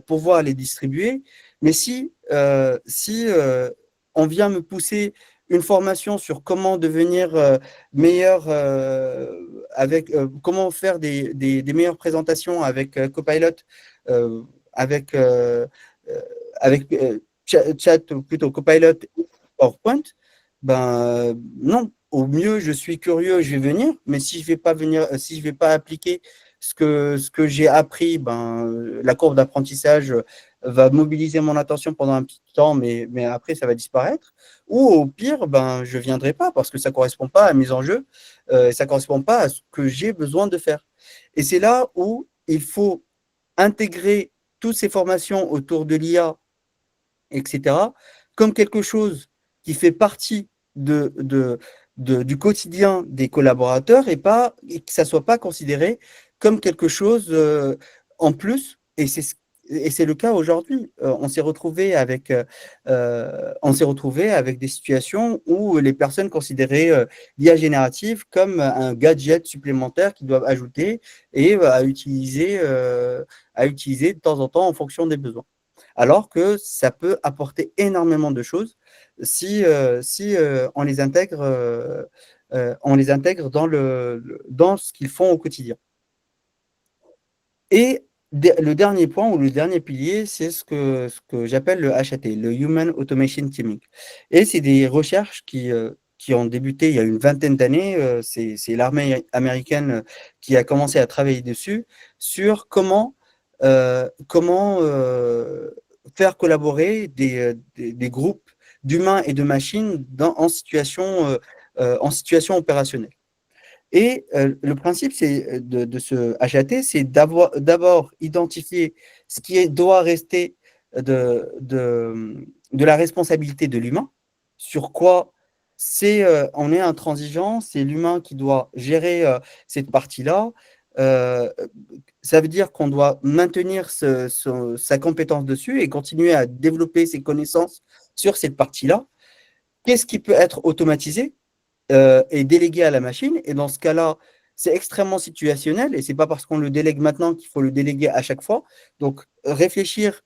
pouvoir les distribuer. Mais si on vient me pousser une formation sur comment devenir meilleur comment faire des meilleures présentations avec Copilot, avec chat ou plutôt Copilot PowerPoint, ben non. Au mieux, je suis curieux, je vais venir, mais si je vais pas venir, si je vais pas appliquer ce que j'ai appris, la courbe d'apprentissage va mobiliser mon attention pendant un petit temps, mais après ça va disparaître. Ou au pire, je viendrai pas parce que ça correspond pas à mes enjeux, ça correspond pas à ce que j'ai besoin de faire. Et c'est là où il faut intégrer toutes ces formations autour de l'IA, etc., comme quelque chose qui fait partie du quotidien des collaborateurs et que ça ne soit pas considéré comme quelque chose en plus. Et et c'est le cas aujourd'hui. On s'est retrouvé avec des situations où les personnes considéraient l'IA générative comme un gadget supplémentaire qu'ils doivent ajouter et à utiliser de temps en temps en fonction des besoins. Alors que ça peut apporter énormément de choses si on les intègre dans ce qu'ils font au quotidien. Et le dernier point ou le dernier pilier, c'est ce que j'appelle le HAT, le Human Automation Teaming. Et c'est des recherches qui ont débuté il y a une vingtaine d'années. C'est l'armée américaine qui a commencé à travailler dessus, sur comment faire collaborer des groupes d'humains et de machines en situation opérationnelle. Et le principe de ce HAT, c'est d'abord identifier ce qui doit rester de la responsabilité de l'humain, sur quoi on est intransigeant, c'est l'humain qui doit gérer cette partie-là. Ça veut dire qu'on doit maintenir sa compétence dessus et continuer à développer ses connaissances sur cette partie-là. Qu'est-ce qui peut être automatisé est délégué à la machine. Et dans ce cas-là, c'est extrêmement situationnel et c'est pas parce qu'on le délègue maintenant qu'il faut le déléguer à chaque fois. Donc, réfléchir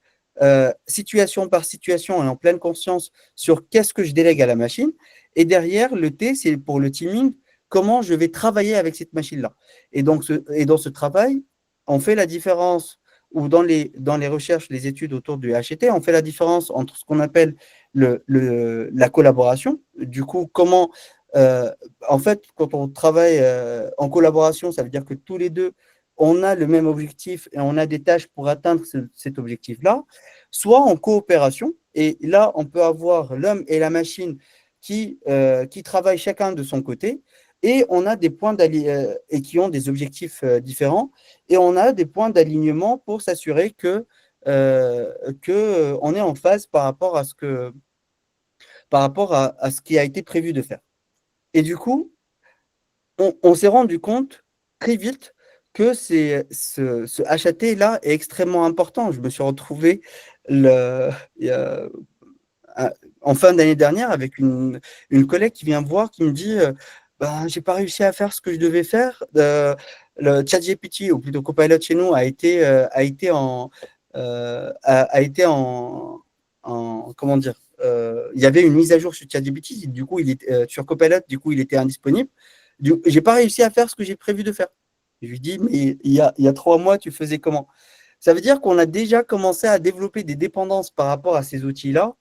situation par situation et en pleine conscience sur qu'est-ce que je délègue à la machine. Et derrière, le T, c'est pour le teaming, comment je vais travailler avec cette machine-là. Et donc, dans ce travail, on fait la différence, ou dans les recherches, les études autour du HT, on fait la différence entre ce qu'on appelle la collaboration. Du coup, comment en fait, quand on travaille en collaboration, ça veut dire que tous les deux, on a le même objectif et on a des tâches pour atteindre cet objectif-là, soit en coopération. Et là, on peut avoir l'homme et la machine qui travaillent chacun de son côté. Et on a des points et qui ont des objectifs différents. Et on a des points d'alignement pour s'assurer que on est en phase par rapport à ce qui a été prévu de faire. Et du coup, on s'est rendu compte très vite que ce HAT-là est extrêmement important. Je me suis retrouvé en fin d'année dernière avec une collègue qui vient me voir, qui me dit ben, j'ai pas réussi à faire ce que je devais faire. Le ChatGPT, ou plutôt Copilot chez nous, a été en comment dire, il y avait une mise à jour sur ChatGPT, du coup, sur Copilot, du coup, il était indisponible. J'ai pas réussi à faire ce que j'ai prévu de faire. Je lui dis, mais il y a 3 mois, tu faisais comment? Ça veut dire qu'on a déjà commencé à développer des dépendances par rapport à ces outils-là,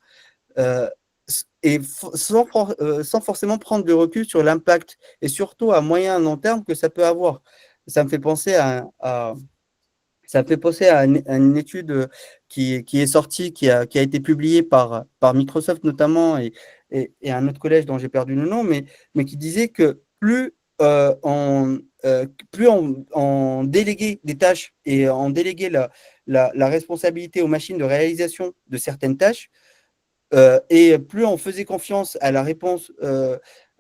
et sans forcément prendre de recul sur l'impact, et surtout à moyen et long terme que ça peut avoir. Ça me fait penser à une étude qui est sortie, qui a été publiée par Microsoft notamment, et un autre collège dont j'ai perdu le nom, mais qui disait que plus on déléguait des tâches et on déléguait la responsabilité aux machines de réalisation de certaines tâches, et plus on faisait confiance à la réponse,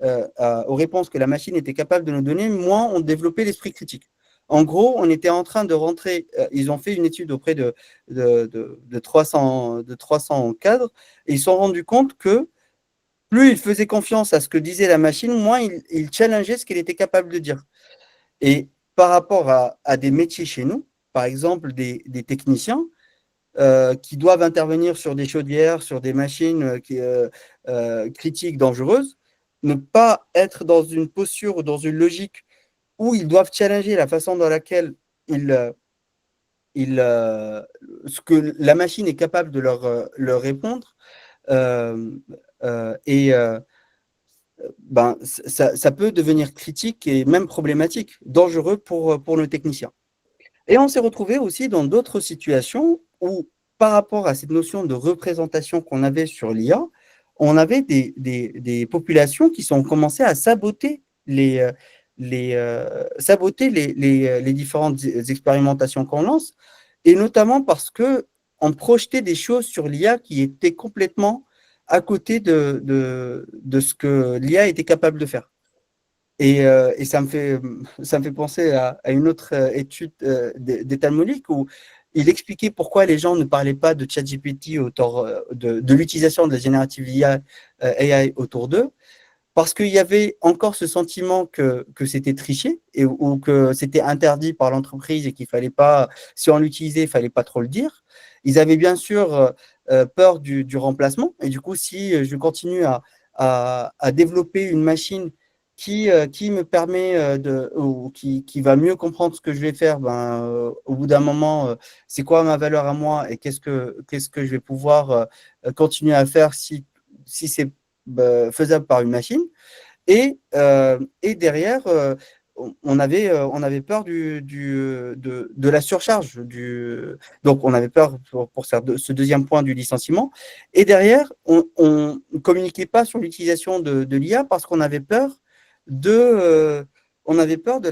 aux réponses que la machine était capable de nous donner, moins on développait l'esprit critique. En gros, on était en train de rentrer, ils ont fait une étude auprès de 300 cadres, et ils se sont rendus compte que plus ils faisaient confiance à ce que disait la machine, moins ils challengeaient ce qu'elle était capable de dire. Et par rapport à des métiers chez nous, par exemple des techniciens, qui doivent intervenir sur des chaudières, sur des machines critiques, dangereuses, ne pas être dans une posture ou dans une logique où ils doivent challenger la façon dans laquelle ce que la machine est capable de leur répondre, ben, ça peut devenir critique et même problématique, dangereux pour nos techniciens. Et on s'est retrouvé aussi dans d'autres situations où, par rapport à cette notion de représentation qu'on avait sur l'IA, on avait des populations qui sont commencées à saboter les différentes expérimentations qu'on lance, et notamment parce qu'on projetait des choses sur l'IA qui étaient complètement à côté de ce que l'IA était capable de faire. Et ça me fait penser à une autre étude d'Ethan Mollick, où il expliquait pourquoi les gens ne parlaient pas de ChatGPT autour de l'utilisation de la générative AI autour d'eux, parce qu'il y avait encore ce sentiment que c'était triché ou que c'était interdit par l'entreprise et qu'il fallait pas, si on l'utilisait, il fallait pas trop le dire. Ils avaient bien sûr peur du remplacement. Et du coup, si je continue à développer une machine qui me permet ou qui va mieux comprendre ce que je vais faire, au bout d'un moment, c'est quoi ma valeur à moi et qu'est-ce que je vais pouvoir continuer à faire si c'est faisable par une machine. Et derrière, on avait peur de la surcharge. Donc, on avait peur pour ce deuxième point du licenciement. Et derrière, on ne communiquait pas sur l'utilisation de l'IA parce qu'on avait peur on avait peur de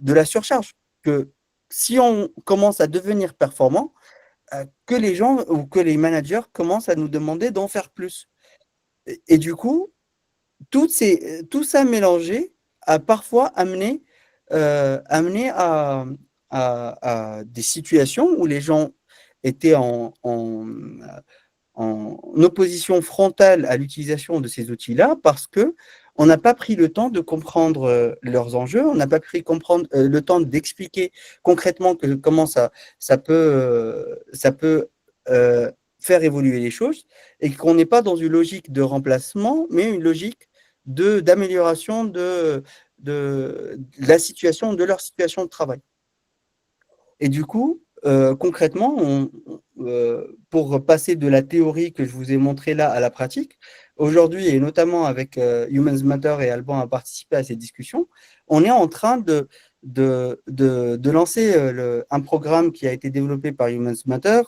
la surcharge. Que si on commence à devenir performant, que les gens ou que les managers commencent à nous demander d'en faire plus. Et du coup, tout ça mélangé a parfois amené à des situations où les gens étaient en opposition frontale à l'utilisation de ces outils-là parce que on n'a pas pris le temps de comprendre leurs enjeux, on n'a pas pris le temps d'expliquer concrètement comment ça peut faire évoluer les choses et qu'on n'est pas dans une logique de remplacement, mais une logique d'amélioration de la situation, de leur situation de travail. Et du coup, concrètement, pour passer de la théorie que je vous ai montrée là à la pratique, aujourd'hui, et notamment avec Humans Matter et Alban a participé à ces discussions, on est en train de lancer un programme qui a été développé par Humans Matter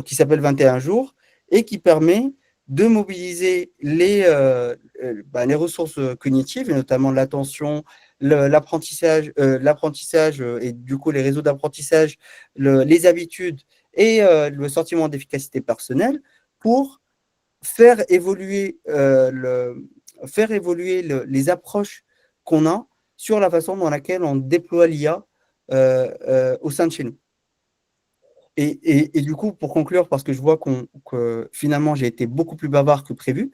qui s'appelle 21 jours et qui permet de mobiliser les ressources cognitives, et notamment l'attention, l'apprentissage et du coup les réseaux d'apprentissage, les habitudes et le sentiment d'efficacité personnelle pour faire évoluer, les approches qu'on a sur la façon dans laquelle on déploie l'IA au sein de chez nous. Et du coup, pour conclure, parce que je vois que finalement j'ai été beaucoup plus bavard que prévu,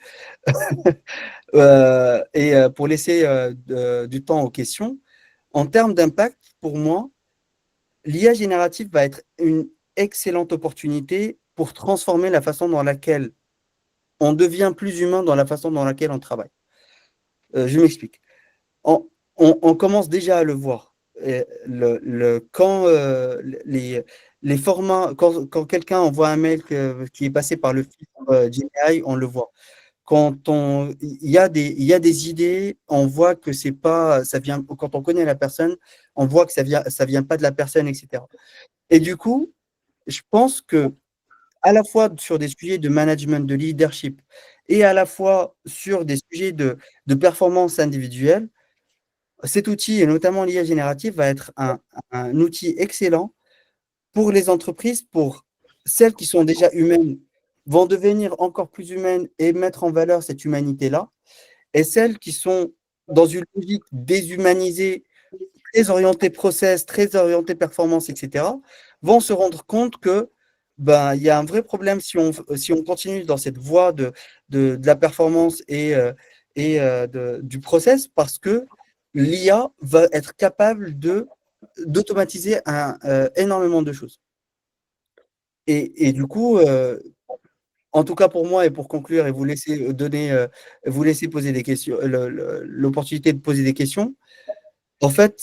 pour laisser du temps aux questions, en termes d'impact, pour moi, l'IA générative va être une excellente opportunité pour transformer la façon dans laquelle on devient plus humain dans la façon dans laquelle on travaille. Je m'explique. On commence déjà à le voir. Quand les formats, quand quelqu'un envoie un mail qui est passé par le filtre GenAI, on le voit. Il y a des idées, on voit que c'est pas, ça vient, quand on connaît la personne, on voit que ça vient pas de la personne, etc. Et du coup, je pense que à la fois sur des sujets de management, de leadership, et à la fois sur des sujets de performance individuelle, cet outil, et notamment l'IA générative, va être un outil excellent pour les entreprises, pour celles qui sont déjà humaines, vont devenir encore plus humaines et mettre en valeur cette humanité-là, et celles qui sont dans une logique déshumanisée, très orientée process, très orientée performance, etc., vont se rendre compte que il y a un vrai problème si on continue dans cette voie de la performance du process, parce que l'IA va être capable d'automatiser énormément de choses. Et du coup, en tout cas pour moi, et pour conclure et vous laisser poser des questions, l'opportunité de poser des questions, en fait,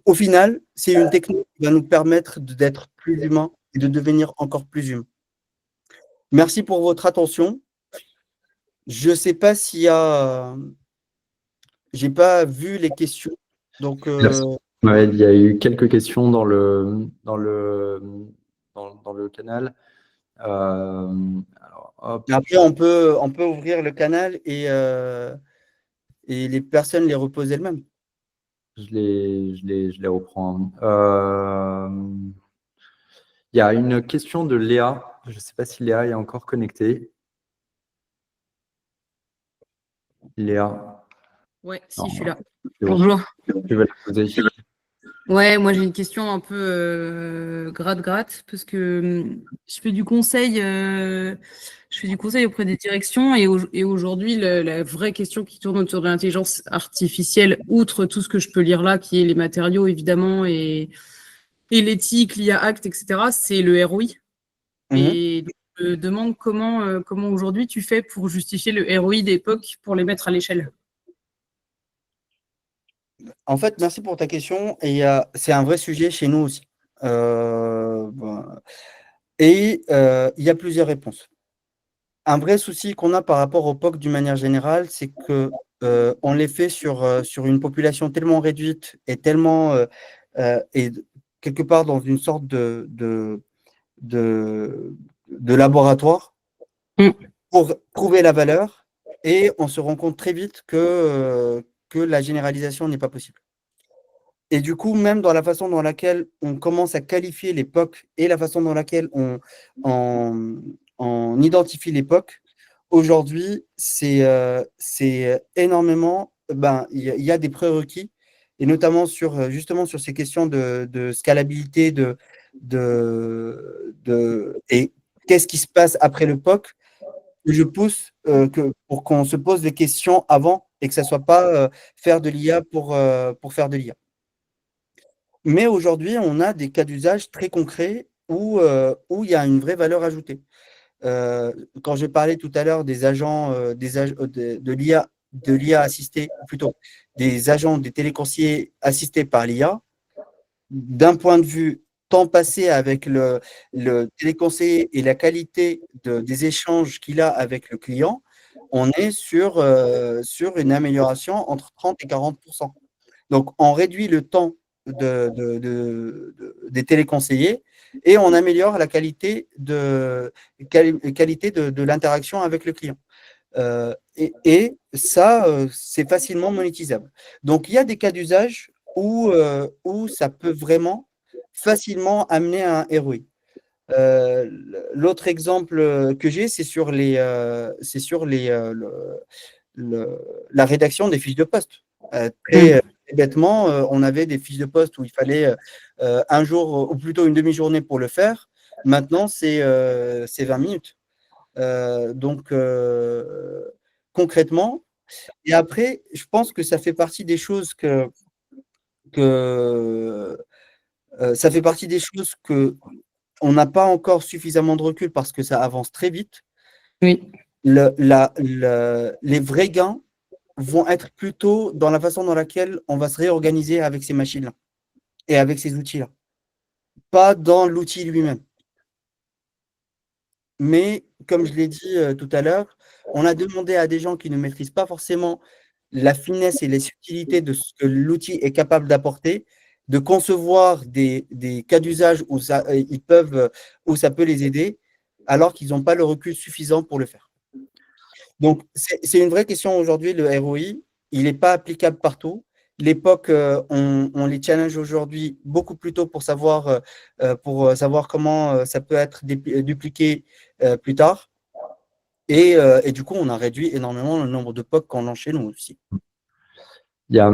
au final, c'est une technique qui va nous permettre d'être plus humains et de devenir encore plus humains. Merci pour votre attention. Je ne sais pas s'il y a. J'ai pas vu les questions. Donc, Merci. Ouais, il y a eu quelques questions dans le canal. Alors, hop, après, on peut ouvrir le canal et les personnes les reposent elles-mêmes. je les reprends. Il y a une question de Léa. Je ne sais pas si Léa est encore connectée. Léa. Ouais, si, Non, je suis là. c'est bon. Bonjour. Tu vas la poser. Ouais, moi j'ai une question un peu gratte-gratte parce que je fais du conseil, auprès des directions et aujourd'hui la vraie question qui tourne autour de l'intelligence artificielle, outre tout ce que je peux lire là, qui est les matériaux évidemment et l'éthique, l'IA Act, etc., c'est le ROI. Mhm. Et donc, je me demande comment aujourd'hui tu fais pour justifier le ROI d'époque pour les mettre à l'échelle. En fait, merci pour ta question. Et c'est un vrai sujet chez nous aussi. Bon, et il y a plusieurs réponses. Un vrai souci qu'on a par rapport au POC d'une manière générale, c'est que on les fait sur une population tellement réduite et tellement et quelque part dans une sorte de laboratoire Mm. pour prouver la valeur, et on se rend compte très vite que la généralisation n'est pas possible. Et du coup, même dans la façon dans laquelle on commence à qualifier les POC et la façon dans laquelle on identifie les POC, aujourd'hui, c'est énormément, il y a des prérequis, et notamment justement sur ces questions de scalabilité, et qu'est-ce qui se passe après le POC, je pousse pour qu'on se pose des questions avant et que ça ne soit pas faire de l'IA pour faire de l'IA. Mais aujourd'hui, on a des cas d'usage très concrets où il y a une vraie valeur ajoutée. Quand je parlais tout à l'heure des agents de l'IA assisté, ou plutôt des agents des téléconseillers assistés par l'IA, d'un point de vue temps passé avec le téléconseiller et la qualité des échanges qu'il a avec le client, on est sur une amélioration entre 30 et 40%. Donc, on réduit le temps des téléconseillers et on améliore la qualité de l'interaction avec le client. Et ça, c'est facilement monétisable. Donc, il y a des cas d'usage où ça peut vraiment facilement amener à un ROI. L'autre exemple que j'ai, c'est sur la rédaction des fiches de poste. Très bêtement, on avait des fiches de poste où il fallait un jour, ou plutôt une demi-journée pour le faire. Maintenant, c'est 20 minutes. Donc, concrètement, et après, je pense que ça fait partie des choses ça fait partie des choses que on n'a pas encore suffisamment de recul parce que ça avance très vite. Oui. Les vrais gains vont être plutôt dans la façon dans laquelle on va se réorganiser avec ces machines-là et avec ces outils-là, pas dans l'outil lui-même. Mais comme je l'ai dit tout à l'heure, on a demandé à des gens qui ne maîtrisent pas forcément la finesse et les subtilités de ce que l'outil est capable d'apporter, de concevoir des cas d'usage où où ça peut les aider, alors qu'ils n'ont pas le recul suffisant pour le faire. Donc, c'est une vraie question aujourd'hui, le ROI. Il n'est pas applicable partout. L'époque, on les challenge aujourd'hui beaucoup plus tôt pour savoir comment ça peut être dupliqué plus tard. Et du coup, on a réduit énormément le nombre de POC qu'on lance chez nous aussi. Il y a,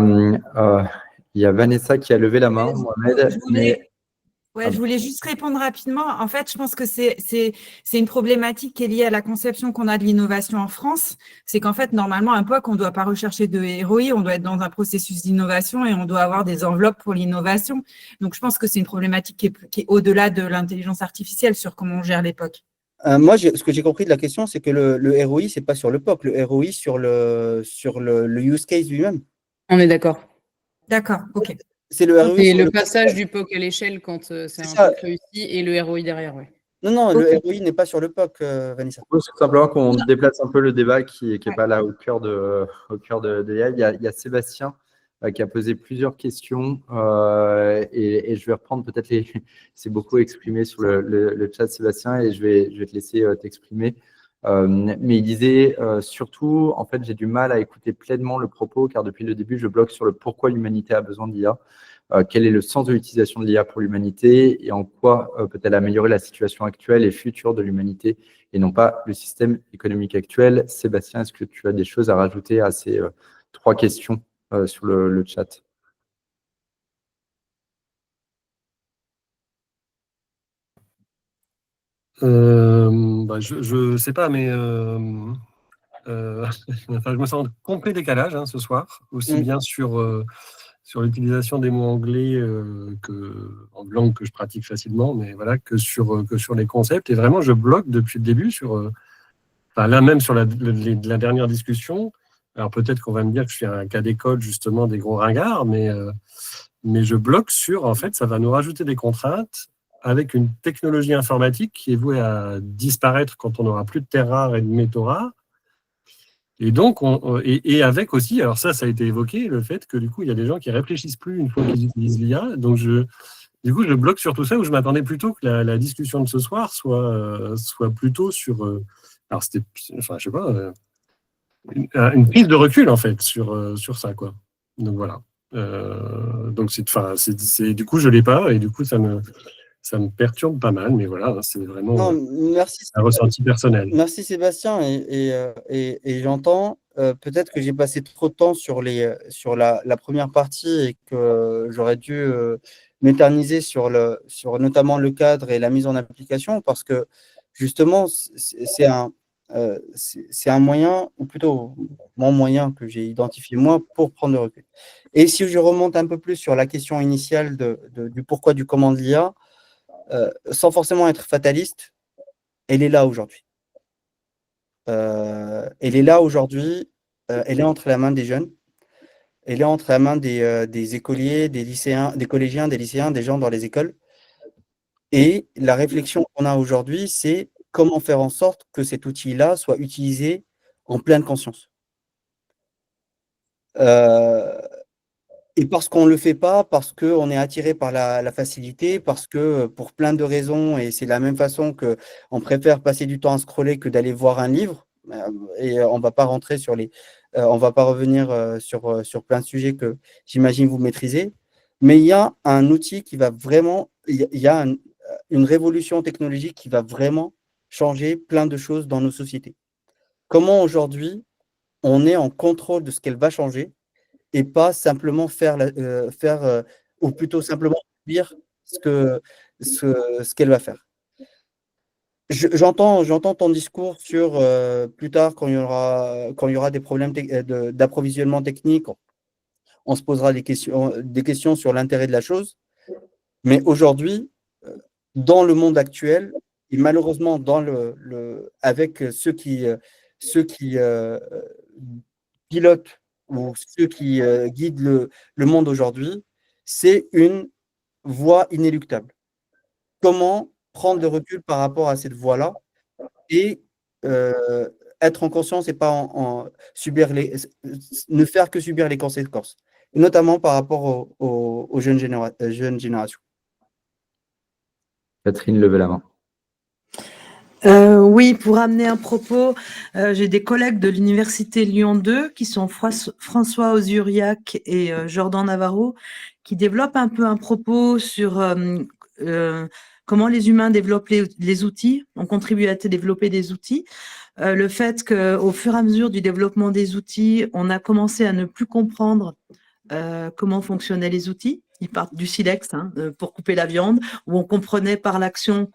il y a Vanessa qui a levé la main, Mohamed. Je voulais juste répondre rapidement. En fait, je pense que c'est une problématique qui est liée à la conception qu'on a de l'innovation en France. C'est qu'en fait, normalement, un POC, on ne doit pas rechercher de ROI, on doit être dans un processus d'innovation et on doit avoir des enveloppes pour l'innovation. Donc, je pense que c'est une problématique qui est au-delà de l'intelligence artificielle sur comment on gère les POC. Moi, ce que j'ai compris de la question, c'est que le ROI, ce n'est pas sur le POC, le ROI sur le use case lui-même. On est d'accord. D'accord, ok. C'est le ROI Et sur le passage du POC à l'échelle quand c'est un POC réussi et le ROI derrière, ouais. Non, Ok. le ROI n'est pas sur le POC, Vanessa. Je propose tout simplement qu'on déplace un peu le débat qui n'est pas là au cœur de l'IA. Il y a Sébastien qui a posé plusieurs questions et je vais reprendre peut-être c'est beaucoup exprimé sur le chat, Sébastien, et je vais te laisser t'exprimer. Mais il disait surtout, en fait, j'ai du mal à écouter pleinement le propos car depuis le début, je bloque sur le pourquoi l'humanité a besoin d'IA. Quel est le sens de l'utilisation de l'IA pour l'humanité et en quoi peut-elle améliorer la situation actuelle et future de l'humanité et non pas le système économique actuel. Sébastien, est-ce que tu as des choses à rajouter à ces trois questions sur le chat? Je sais pas, mais enfin, je me sens en complet décalage ce soir, aussi bien sur l'utilisation des mots anglais en langue que je pratique facilement, mais voilà, que sur les concepts. Et vraiment, je bloque depuis le début là même sur la dernière discussion. Alors peut-être qu'on va me dire que je suis un cas d'école justement des gros ringards, mais je bloque sur, en fait, ça va nous rajouter des contraintes avec une technologie informatique qui est vouée à disparaître quand on n'aura plus de terres rares et de métaux rares. Et donc, et avec aussi, alors ça a été évoqué, le fait que du coup, il y a des gens qui réfléchissent plus une fois qu'ils utilisent l'IA. Donc, du coup, je bloque sur tout ça, où je m'attendais plutôt que la discussion de ce soir soit plutôt sur, alors c'était, enfin, je sais pas, une prise de recul en fait sur ça, quoi. Donc voilà. Donc du coup, je l'ai pas, et du coup, ça me perturbe pas mal, mais voilà, c'est vraiment merci, un ressenti personnel. Merci Sébastien, et j'entends. Peut-être que j'ai passé trop de temps sur la première partie et que j'aurais dû m'éterniser sur notamment le cadre et la mise en application, parce que justement, c'est un moyen, ou plutôt mon moyen que j'ai identifié moi pour prendre le recul. Et si je remonte un peu plus sur la question initiale du pourquoi du comment de l'IA, sans forcément être fataliste, elle est là aujourd'hui. Elle est là aujourd'hui, elle est entre la main des jeunes, elle est entre la main des écoliers, des lycéens, des collégiens, des lycéens, des gens dans les écoles. Et la réflexion qu'on a aujourd'hui, c'est comment faire en sorte que cet outil-là soit utilisé en pleine conscience. Et parce qu'on ne le fait pas, parce qu'on est attiré par la facilité, parce que pour plein de raisons, et c'est de la même façon qu'on préfère passer du temps à scroller que d'aller voir un livre, et on ne va pas rentrer on va pas revenir sur plein de sujets que j'imagine vous maîtrisez, mais il y a un outil qui va vraiment, il y a une révolution technologique qui va vraiment changer plein de choses dans nos sociétés. Comment aujourd'hui on est en contrôle de ce qu'elle va changer, et pas simplement ou plutôt simplement dire ce qu'elle va faire. J'entends ton discours sur plus tard, quand il y aura des problèmes d'approvisionnement technique, on se posera des questions sur l'intérêt de la chose. Mais aujourd'hui, dans le monde actuel, et malheureusement avec ceux qui pilotent ou ceux qui guident le monde aujourd'hui, c'est une voie inéluctable. Comment prendre le recul par rapport à cette voie-là et être en conscience et pas ne faire que subir les conséquences, et notamment par rapport aux jeunes générations. Catherine, levez la main. Oui, pour amener un propos, j'ai des collègues de l'Université Lyon 2 qui sont François Ozuriac et Jordan Navarro, qui développent un peu un propos sur comment les humains développent les outils, ont contribué à développer des outils. Le fait qu'au fur et à mesure du développement des outils, on a commencé à ne plus comprendre comment fonctionnaient les outils. Ils partent du silex pour couper la viande, où on comprenait par l'action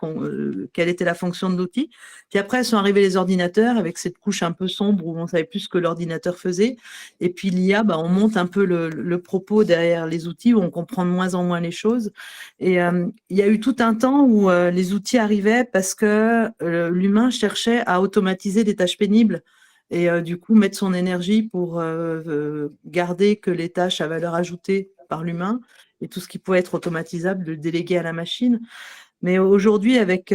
quelle était la fonction de l'outil. Puis après, sont arrivés les ordinateurs avec cette couche un peu sombre où on ne savait plus ce que l'ordinateur faisait. Et puis l'IA, on monte un peu le propos derrière les outils, où on comprend de moins en moins les choses. Et il y a eu tout un temps où les outils arrivaient parce que l'humain cherchait à automatiser des tâches pénibles. Et du coup, mettre son énergie pour garder que les tâches à valeur ajoutée par l'humain et tout ce qui pouvait être automatisable, de le déléguer à la machine. Mais aujourd'hui, avec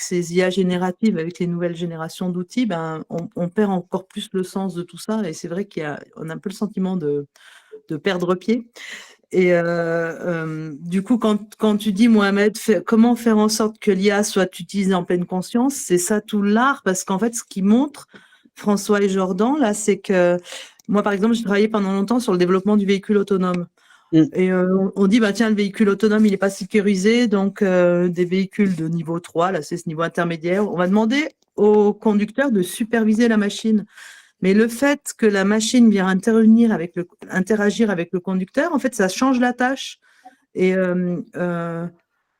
ces IA génératives, avec les nouvelles générations d'outils, on perd encore plus le sens de tout ça. Et c'est vrai qu'on a un peu le sentiment de perdre pied. Et du coup, quand tu dis, Mohamed, comment faire en sorte que l'IA soit utilisée en pleine conscience, c'est ça tout l'art, parce qu'en fait, ce qui montre François et Jordan, là, c'est que moi, par exemple, j'ai travaillé pendant longtemps sur le développement du véhicule autonome. Et on dit, tiens, le véhicule autonome, il n'est pas sécurisé, donc des véhicules de niveau 3, là, c'est ce niveau intermédiaire, on va demander au conducteur de superviser la machine. Mais le fait que la machine vient interagir avec le conducteur, en fait, ça change la tâche. Et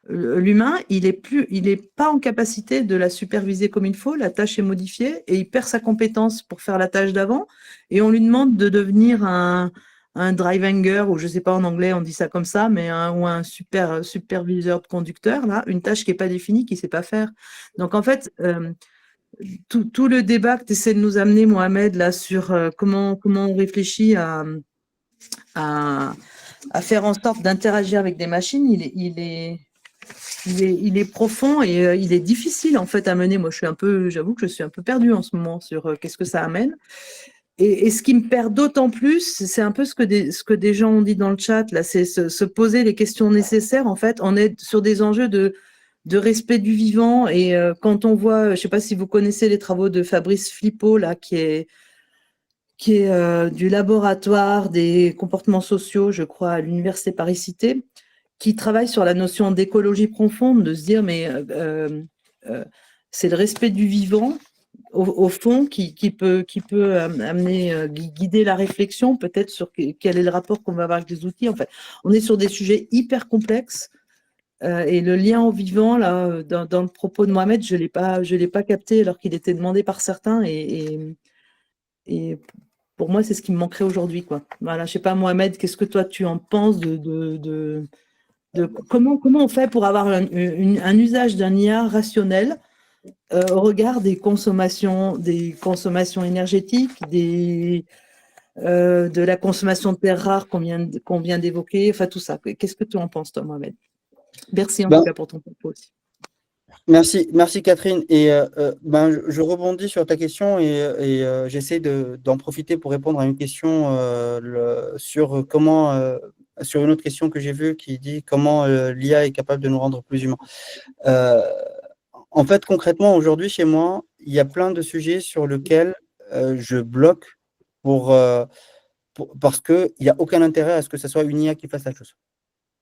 L'humain, il est pas en capacité de la superviser comme il faut, la tâche est modifiée et il perd sa compétence pour faire la tâche d'avant et on lui demande de devenir un drive hanger, ou je sais pas en anglais on dit ça comme ça, mais ou un superviseur de conducteur, là, une tâche qui est pas définie, qui sait pas faire. Donc en fait, tout le débat que tu essaies de nous amener, Mohamed, là, sur comment on réfléchit à faire en sorte d'interagir avec des machines, il est profond et il est difficile en fait à mener. Moi, j'avoue que je suis un peu perdue en ce moment sur qu'est-ce que ça amène. Et ce qui me perd d'autant plus, c'est un peu ce que des gens ont dit dans le chat, là, c'est se poser les questions nécessaires. En fait, on est sur des enjeux de respect du vivant. Et quand on voit, je ne sais pas si vous connaissez les travaux de Fabrice Flippo, là, qui est du laboratoire des comportements sociaux, je crois, à l'Université Paris-Cité, qui travaille sur la notion d'écologie profonde, de se dire, mais c'est le respect du vivant, au fond, qui peut amener, guider la réflexion, peut-être sur quel est le rapport qu'on va avoir avec les outils. En fait, on est sur des sujets hyper complexes. Et le lien au vivant, là, dans le propos de Mohamed, je l'ai pas capté alors qu'il était demandé par certains. Et pour moi, c'est ce qui me manquerait aujourd'hui, quoi. Voilà, je sais pas, Mohamed, qu'est-ce que toi tu en penses de comment on fait pour avoir un usage d'un IA rationnel au regard des consommations énergétiques, de la consommation de terres rares qu'on vient d'évoquer, enfin tout ça. Qu'est-ce que tu en penses, toi, Mohamed? Merci en tout cas pour ton propos aussi. Merci Catherine. Et je rebondis sur ta question et j'essaie d'en profiter pour répondre à une question sur sur une autre question que j'ai vue qui dit comment l'IA est capable de nous rendre plus humains. En fait, concrètement, aujourd'hui, chez moi, il y a plein de sujets sur lesquels je bloque parce qu'il n'y a aucun intérêt à ce que ce soit une IA qui fasse la chose.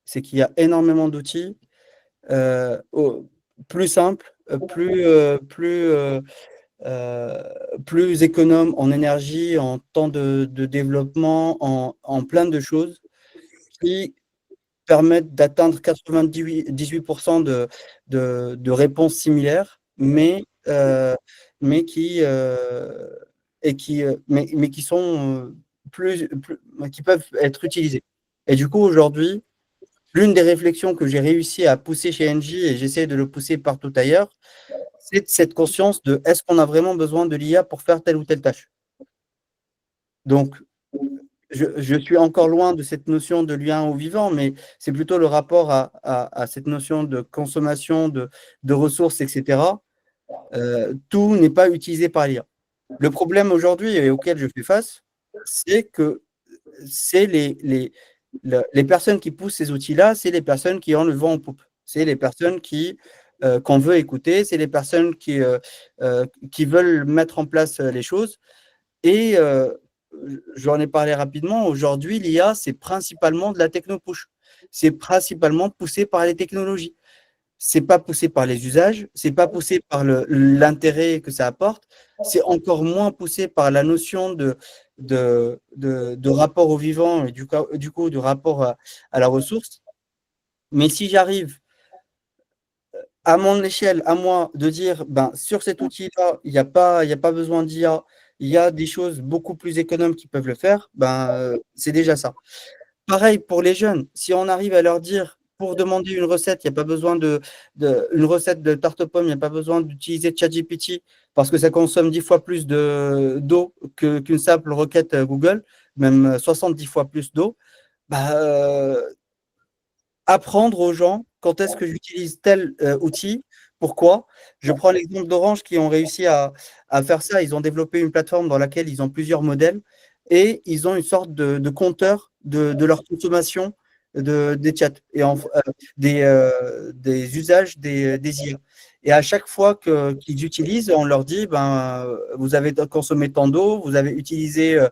C'est qu'il y a énormément d'outils plus simples, plus économes en énergie, en temps de développement, en plein de choses qui permettent d'atteindre 98% de réponses similaires, mais qui sont qui peuvent être utilisées. Et du coup, aujourd'hui, l'une des réflexions que j'ai réussi à pousser chez Engie, et j'essaie de le pousser partout ailleurs, c'est cette conscience de est-ce qu'on a vraiment besoin de l'IA pour faire telle ou telle tâche. Donc, je suis encore loin de cette notion de lien au vivant, mais c'est plutôt le rapport à cette notion de consommation de ressources, etc. Tout n'est pas utilisé par l'IA. Le problème aujourd'hui et auquel je fais face, c'est que c'est les personnes qui poussent ces outils-là, c'est les personnes qui ont le vent en poupe. C'est les personnes qu'on veut écouter, c'est les personnes qui veulent mettre en place les choses. Et j'en ai parlé rapidement, aujourd'hui, l'IA, c'est principalement de la techno-push. C'est principalement poussé par les technologies. C'est pas poussé par les usages, c'est pas poussé par l'intérêt que ça apporte, c'est encore moins poussé par la notion de rapport au vivant et du coup de rapport à la ressource. Mais si j'arrive à mon échelle, à moi, de dire sur cet outil-là, il n'y a pas besoin d'IA, il y a des choses beaucoup plus économes qui peuvent le faire, c'est déjà ça. Pareil pour les jeunes, si on arrive à leur dire pour demander une recette, il n'y a pas besoin une recette de tarte aux pommes, il n'y a pas besoin d'utiliser ChatGPT parce que ça consomme 10 fois plus d'eau qu'une simple requête Google, même 70 fois plus d'eau. Apprendre aux gens quand est-ce que j'utilise tel outil, pourquoi. Je prends l'exemple d'Orange qui ont réussi à faire ça. Ils ont développé une plateforme dans laquelle ils ont plusieurs modèles et ils ont une sorte de compteur de leur consommation des chats et des usages des IA. Et à chaque fois qu'ils utilisent, on leur dit vous avez consommé tant d'eau, vous avez utilisé,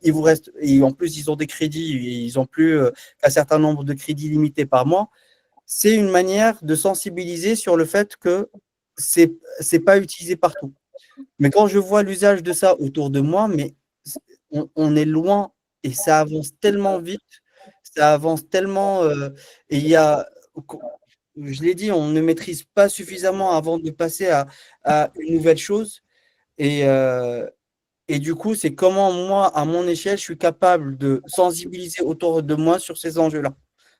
il vous reste, et en plus ils ont des crédits, ils n'ont plus un certain nombre de crédits limités par mois. C'est une manière de sensibiliser sur le fait que c'est pas utilisé partout. Mais quand je vois l'usage de ça autour de moi, mais on est loin et ça avance tellement vite, ça avance tellement et il y a je l'ai dit, on ne maîtrise pas suffisamment avant de passer à une nouvelle chose. Et du coup, c'est comment moi, à mon échelle, je suis capable de sensibiliser autour de moi sur ces enjeux-là.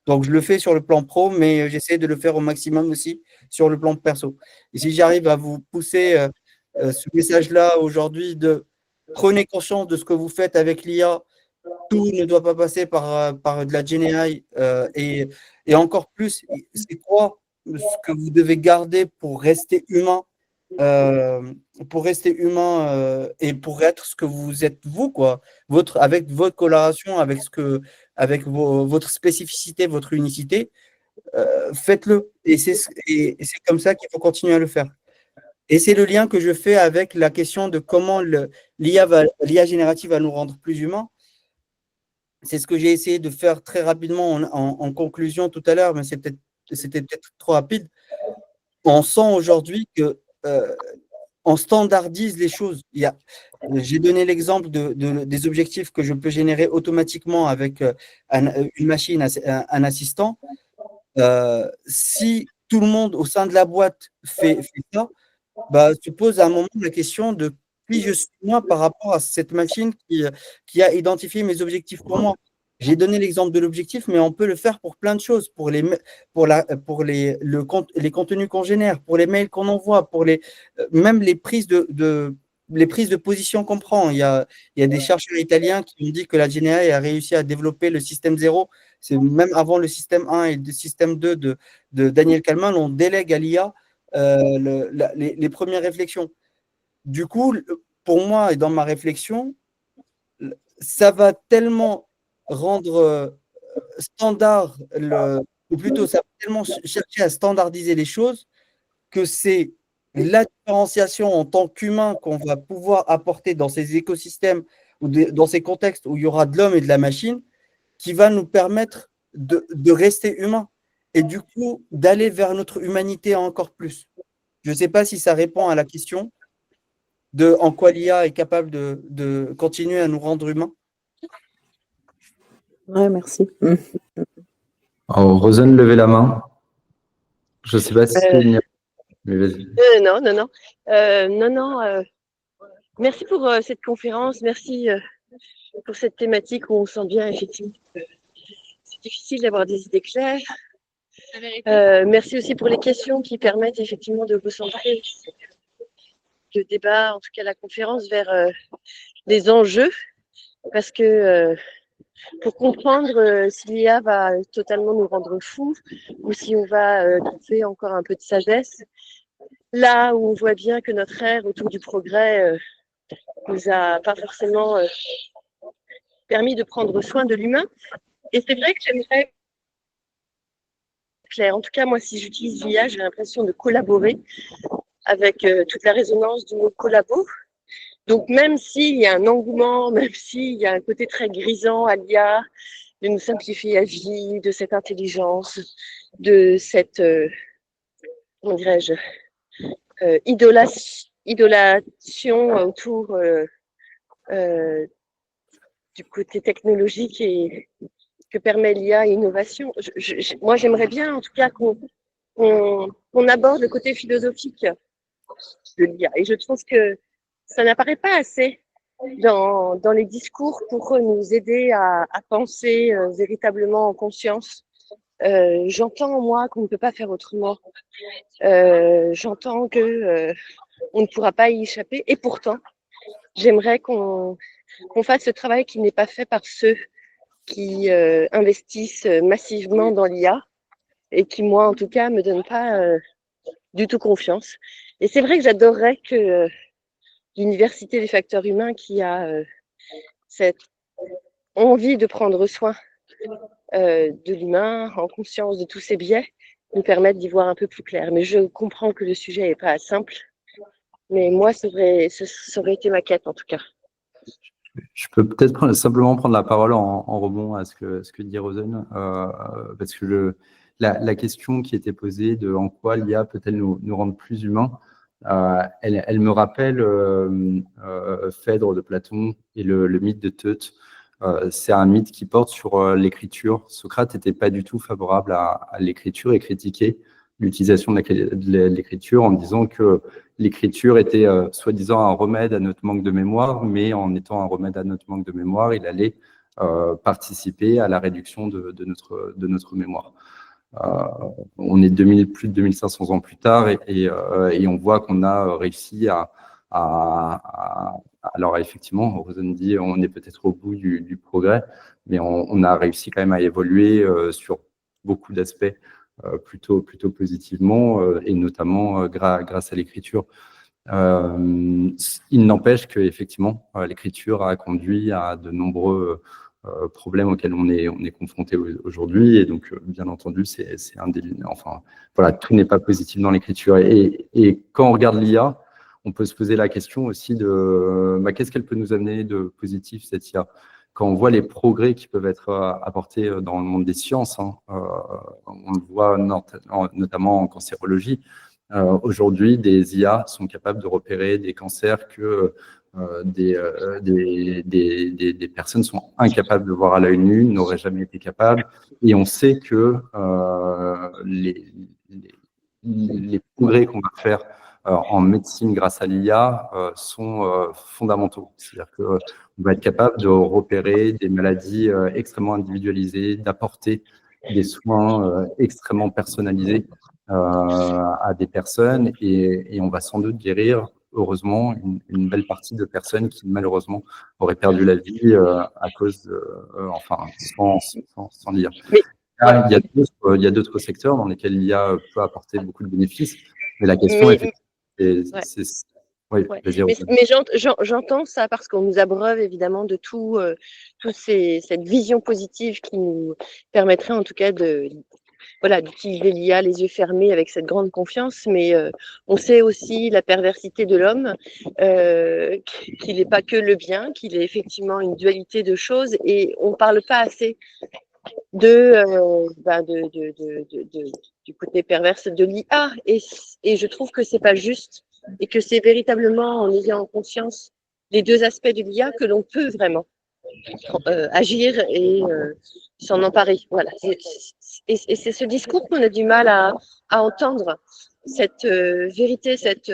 Donc, je le fais sur le plan pro, mais j'essaie de le faire au maximum aussi sur le plan perso. Et si j'arrive à vous pousser ce message-là aujourd'hui de prenez conscience de ce que vous faites avec l'IA, tout ne doit pas passer par de la GenAI et encore plus, c'est quoi ce que vous devez garder pour rester humain et pour être ce que vous êtes vous, quoi. Avec votre coloration, avec votre spécificité, votre unicité, faites-le. Et c'est comme ça qu'il faut continuer à le faire. Et c'est le lien que je fais avec la question de comment l'IA générative va nous rendre plus humains. C'est ce que j'ai essayé de faire très rapidement en conclusion tout à l'heure, mais c'était peut-être trop rapide. On sent aujourd'hui que on standardise les choses. J'ai donné l'exemple des objectifs que je peux générer automatiquement avec une machine, un assistant. Si tout le monde au sein de la boîte fait ça, se pose à un moment la question de qui je suis moi par rapport à cette machine qui a identifié mes objectifs pour moi. J'ai donné l'exemple de l'objectif, mais on peut le faire pour plein de choses, pour les contenus qu'on génère, pour les mails qu'on envoie, même les prises de position qu'on prend. Il y a des chercheurs italiens qui ont dit que la GenAI a réussi à développer le système 0. C'est même avant le système 1 et le système 2 de Daniel Kahneman, on délègue à l'IA les premières réflexions. Du coup, pour moi et dans ma réflexion, ça va tellement rendre standard, ou plutôt ça va tellement chercher à standardiser les choses que c'est la différenciation en tant qu'humain qu'on va pouvoir apporter dans ces écosystèmes ou dans ces contextes où il y aura de l'homme et de la machine qui va nous permettre de rester humain et du coup d'aller vers notre humanité encore plus. Je ne sais pas si ça répond à la question de en quoi l'IA est capable de continuer à nous rendre humains. Ouais, merci. Alors, Rosen, levez la main. Je ne sais pas si mais vas-y. Non. Merci pour cette conférence. Merci pour cette thématique où on sent bien, effectivement, que c'est difficile d'avoir des idées claires. Merci aussi pour les questions qui permettent effectivement de recentrer le débat, en tout cas la conférence, vers les enjeux. Parce que pour comprendre si l'IA va totalement nous rendre fous ou si on va trouver encore un peu de sagesse, là où on voit bien que notre ère autour du progrès nous a pas forcément permis de prendre soin de l'humain. Et c'est vrai que j'aimerais clair. En tout cas, moi, si j'utilise l'IA, j'ai l'impression de collaborer avec toute la résonance du mot collabo. Donc, même s'il y a un engouement, même s'il y a un côté très grisant à l'IA, de nous simplifier la vie, de cette intelligence, de cette, comment dirais-je, idolation autour du côté technologique et que permet l'IA et l'innovation. Moi, j'aimerais bien, en tout cas, qu'on aborde le côté philosophique de l'IA. Et je trouve que ça n'apparaît pas assez dans les discours pour nous aider à penser véritablement en conscience. J'entends, moi, qu'on ne peut pas faire autrement. J'entends que on ne pourra pas y échapper. Et pourtant, j'aimerais qu'on fasse ce travail qui n'est pas fait par ceux qui investissent massivement dans l'IA et qui, moi, en tout cas, me donnent pas du tout confiance. Et c'est vrai que j'adorerais que l'Université des facteurs humains, qui a cette envie de prendre soin de l'humain, en conscience de tous ses biais, nous permette d'y voir un peu plus clair. Mais je comprends que le sujet n'est pas simple. Mais moi, ça aurait été ma quête, en tout cas. Je peux peut-être simplement prendre la parole en rebond à ce que dit Rosen, parce que la question qui était posée de en quoi l'IA peut-elle nous rendre plus humains, elle me rappelle Phèdre de Platon et le mythe de Teute. C'est un mythe qui porte sur l'écriture. Socrate n'était pas du tout favorable à l'écriture et critiquait l'utilisation de l'écriture en disant que l'écriture était soi-disant un remède à notre manque de mémoire, mais en étant un remède à notre manque de mémoire, il allait participer à la réduction de notre mémoire. On est plus de 2500 ans plus tard et on voit qu'on a réussi alors effectivement, Rosen dit on est peut-être au bout du progrès, mais on a réussi quand même à évoluer sur beaucoup d'aspects plutôt positivement et notamment grâce à l'écriture. Il n'empêche qu'effectivement, l'écriture a conduit à de nombreux problèmes auxquels on est confronté aujourd'hui. Et donc, bien entendu, c'est un des... Enfin, voilà, tout n'est pas positif dans l'écriture. Et quand on regarde l'IA, on peut se poser la question aussi de qu'est-ce qu'elle peut nous amener de positif, cette IA? Quand on voit les progrès qui peuvent être apportés dans le monde des sciences, on le voit notamment en cancérologie, aujourd'hui, des IA sont capables de repérer des cancers que des personnes sont incapables de voir à l'œil nu, n'auraient jamais été capables. Et on sait que les progrès qu'on va faire en médecine grâce à l'IA sont fondamentaux. C'est-à-dire qu'on va être capable de repérer des maladies extrêmement individualisées, d'apporter des soins extrêmement personnalisés à des personnes et on va sans doute guérir, heureusement, une belle partie de personnes qui, malheureusement, auraient perdu la vie à cause de... sans l'IA. Il y a d'autres secteurs dans lesquels l'IA peut apporter beaucoup de bénéfices, mais la question, Oui, mais j'entends ça parce qu'on nous abreuve évidemment de cette vision positive qui nous permettrait en tout cas d'utiliser l'IA les yeux fermés avec cette grande confiance, mais on sait aussi la perversité de l'homme, qu'il n'est pas que le bien, qu'il est effectivement une dualité de choses et on ne parle pas assez du côté perverse de l'IA et je trouve que c'est pas juste et que c'est véritablement en ayant en conscience les deux aspects de l'IA que l'on peut vraiment agir et s'en emparer. Voilà. Et c'est ce discours qu'on a du mal à entendre, cette vérité, cette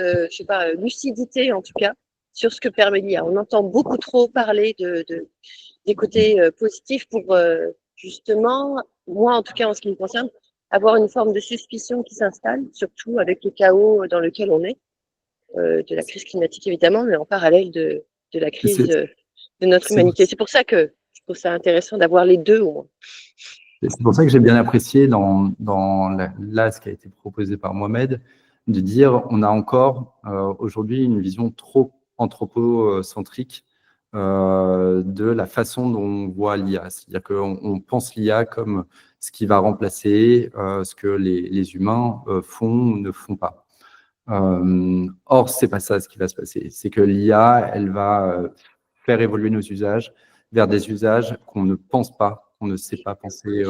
lucidité en tout cas sur ce que permet l'IA. On entend beaucoup trop parler des côtés positifs pour justement, moi en tout cas en ce qui me concerne, avoir une forme de suspicion qui s'installe, surtout avec le chaos dans lequel on est, de la crise climatique évidemment, mais en parallèle de la crise de notre humanité. C'est pour ça que je trouve ça intéressant d'avoir les deux au moins. C'est pour ça que j'ai bien apprécié dans ce qui a été proposé par Mohamed, de dire on a encore aujourd'hui une vision trop anthropocentrique de la façon dont on voit l'IA. C'est-à-dire qu'on pense l'IA comme ce qui va remplacer ce que les humains font ou ne font pas. Or, c'est pas ça ce qui va se passer. C'est que l'IA, elle va faire évoluer nos usages vers des usages qu'on ne pense pas, qu'on ne sait pas penser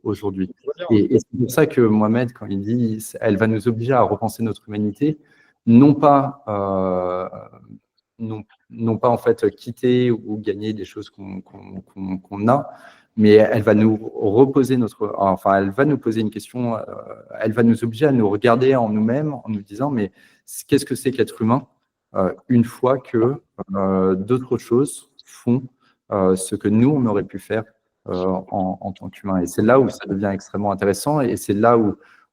aujourd'hui. Et c'est pour ça que Mohamed, quand il dit elle va nous obliger à repenser notre humanité, non pas en fait quitter ou gagner des choses qu'on a, mais elle va nous reposer elle va nous poser une question, elle va nous obliger à nous regarder en nous-mêmes en nous disant mais qu'est-ce que c'est qu'être humain une fois que d'autres choses font ce que nous on aurait pu faire en tant qu'humain. Et c'est là où ça devient extrêmement intéressant et c'est là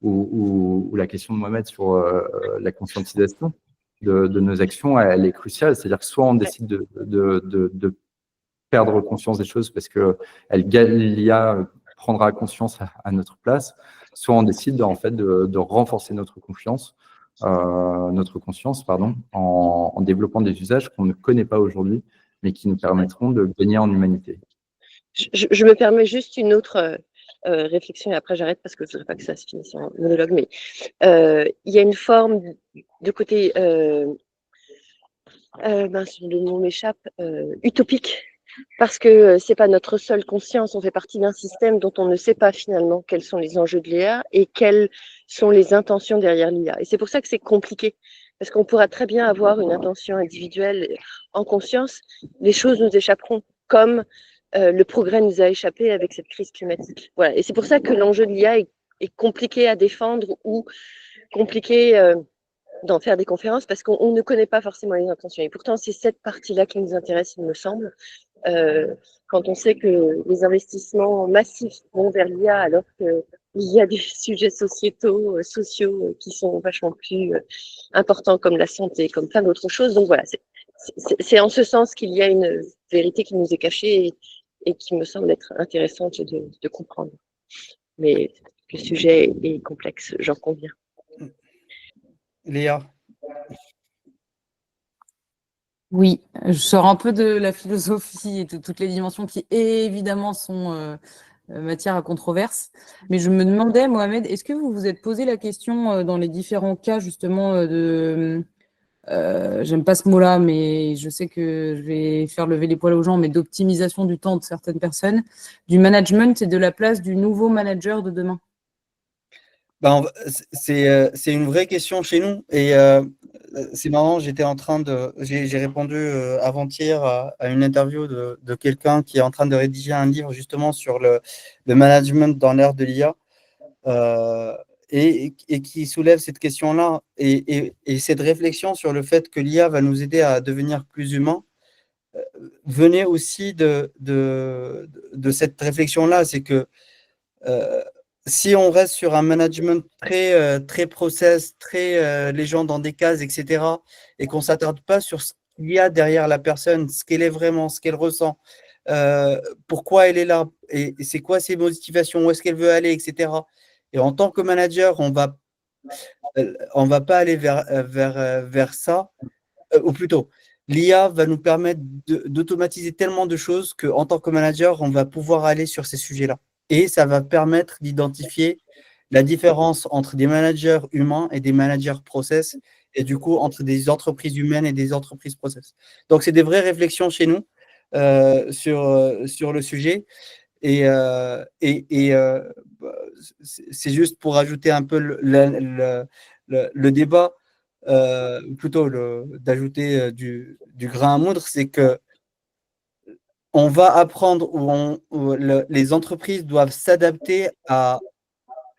où la question de Mohamed sur la conscientisation de nos actions, elle est cruciale. C'est-à-dire que soit on décide de perdre conscience des choses parce que l'IA prendra conscience à notre place, soit on décide en fait de renforcer notre conscience, en développant des usages qu'on ne connaît pas aujourd'hui, mais qui nous permettront de gagner en humanité. Je me permets juste une autre réflexion et après j'arrête parce que je ne voudrais pas que ça se finisse en monologue, mais il y a une forme de côté, le mot m'échappe, utopique, parce que c'est pas notre seule conscience, on fait partie d'un système dont on ne sait pas finalement quels sont les enjeux de l'IA et quelles sont les intentions derrière l'IA. Et c'est pour ça que c'est compliqué, parce qu'on pourra très bien avoir une intention individuelle en conscience, les choses nous échapperont, comme le progrès nous a échappé avec cette crise climatique. Voilà. Et c'est pour ça que l'enjeu de l'IA est est compliqué à défendre ou compliqué d'en faire des conférences parce qu'on ne connaît pas forcément les intentions. Et pourtant, c'est cette partie-là qui nous intéresse, il me semble. Quand on sait que les investissements massifs vont vers l'IA alors qu'il y a des sujets sociaux qui sont vachement plus importants comme la santé, comme plein d'autres choses. Donc voilà, c'est en ce sens qu'il y a une vérité qui nous est cachée et qui me semble être intéressante de comprendre. Mais le sujet est complexe, j'en conviens. Léa. Oui, je sors un peu de la philosophie et de toutes les dimensions qui évidemment sont matière à controverse. Mais je me demandais, Mohamed, est-ce que vous vous êtes posé la question dans les différents cas justement j'aime pas ce mot-là, mais je sais que je vais faire lever les poils aux gens, mais d'optimisation du temps de certaines personnes, du management et de la place du nouveau manager de demain? C'est une vraie question chez nous et c'est marrant, j'ai répondu avant-hier à une interview de quelqu'un qui est en train de rédiger un livre justement sur le management dans l'ère de l'IA et qui soulève cette question-là et cette réflexion sur le fait que l'IA va nous aider à devenir plus humains venait aussi de cette réflexion-là, c'est que si on reste sur un management très process, les gens dans des cases, etc., et qu'on ne s'attarde pas sur ce qu'il y a derrière la personne, ce qu'elle est vraiment, ce qu'elle ressent, pourquoi elle est là, et c'est quoi ses motivations, où est-ce qu'elle veut aller, etc. Et en tant que manager, on va pas aller vers ça, ou plutôt, l'IA va nous permettre d'automatiser tellement de choses qu'en tant que manager, on va pouvoir aller sur ces sujets-là. Et ça va permettre d'identifier la différence entre des managers humains et des managers process, et du coup, entre des entreprises humaines et des entreprises process. Donc, c'est des vraies réflexions chez nous sur le sujet. Et c'est juste pour ajouter un peu le débat, plutôt d'ajouter du grain à moudre, c'est que on va apprendre où les entreprises doivent s'adapter à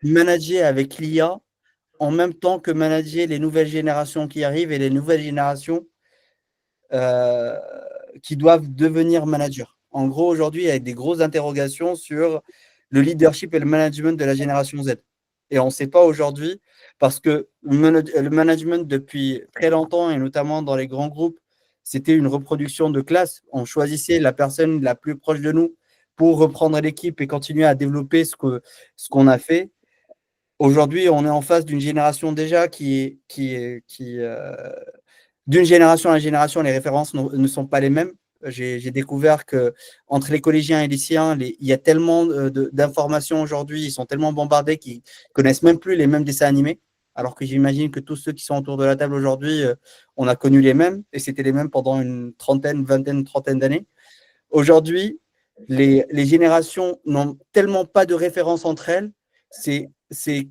manager avec l'IA en même temps que manager les nouvelles générations qui arrivent et les nouvelles générations qui doivent devenir managers. En gros, aujourd'hui, il y a des grosses interrogations sur le leadership et le management de la génération Z. Et on ne sait pas aujourd'hui, parce que le management depuis très longtemps, et notamment dans les grands groupes, c'était une reproduction de classe. On choisissait la personne la plus proche de nous pour reprendre l'équipe et continuer à développer ce qu'on a fait. Aujourd'hui, on est en face d'une génération déjà d'une génération à la génération, les références ne sont pas les mêmes. J'ai découvert qu'entre les collégiens et les lycéens, il y a tellement d'informations aujourd'hui, ils sont tellement bombardés qu'ils ne connaissent même plus les mêmes dessins animés. Alors que j'imagine que tous ceux qui sont autour de la table aujourd'hui, on a connu les mêmes, et c'était les mêmes pendant une trentaine d'années. Aujourd'hui, les générations n'ont tellement pas de références entre elles. C'est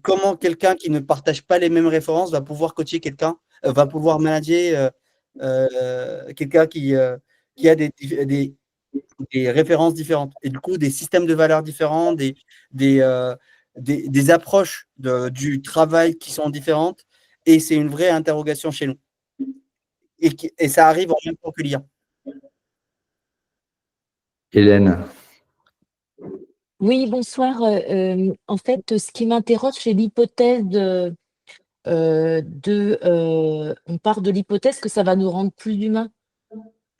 comment quelqu'un qui ne partage pas les mêmes références va pouvoir coacher quelqu'un, va pouvoir manager quelqu'un qui a des références différentes. Et du coup, des systèmes de valeurs différents, des approches du travail qui sont différentes. Et c'est une vraie interrogation chez nous. Et ça arrive en même temps que l'IA. Hélène. Oui, bonsoir. En fait, ce qui m'interroge, c'est l'hypothèse on part de l'hypothèse que ça va nous rendre plus humains.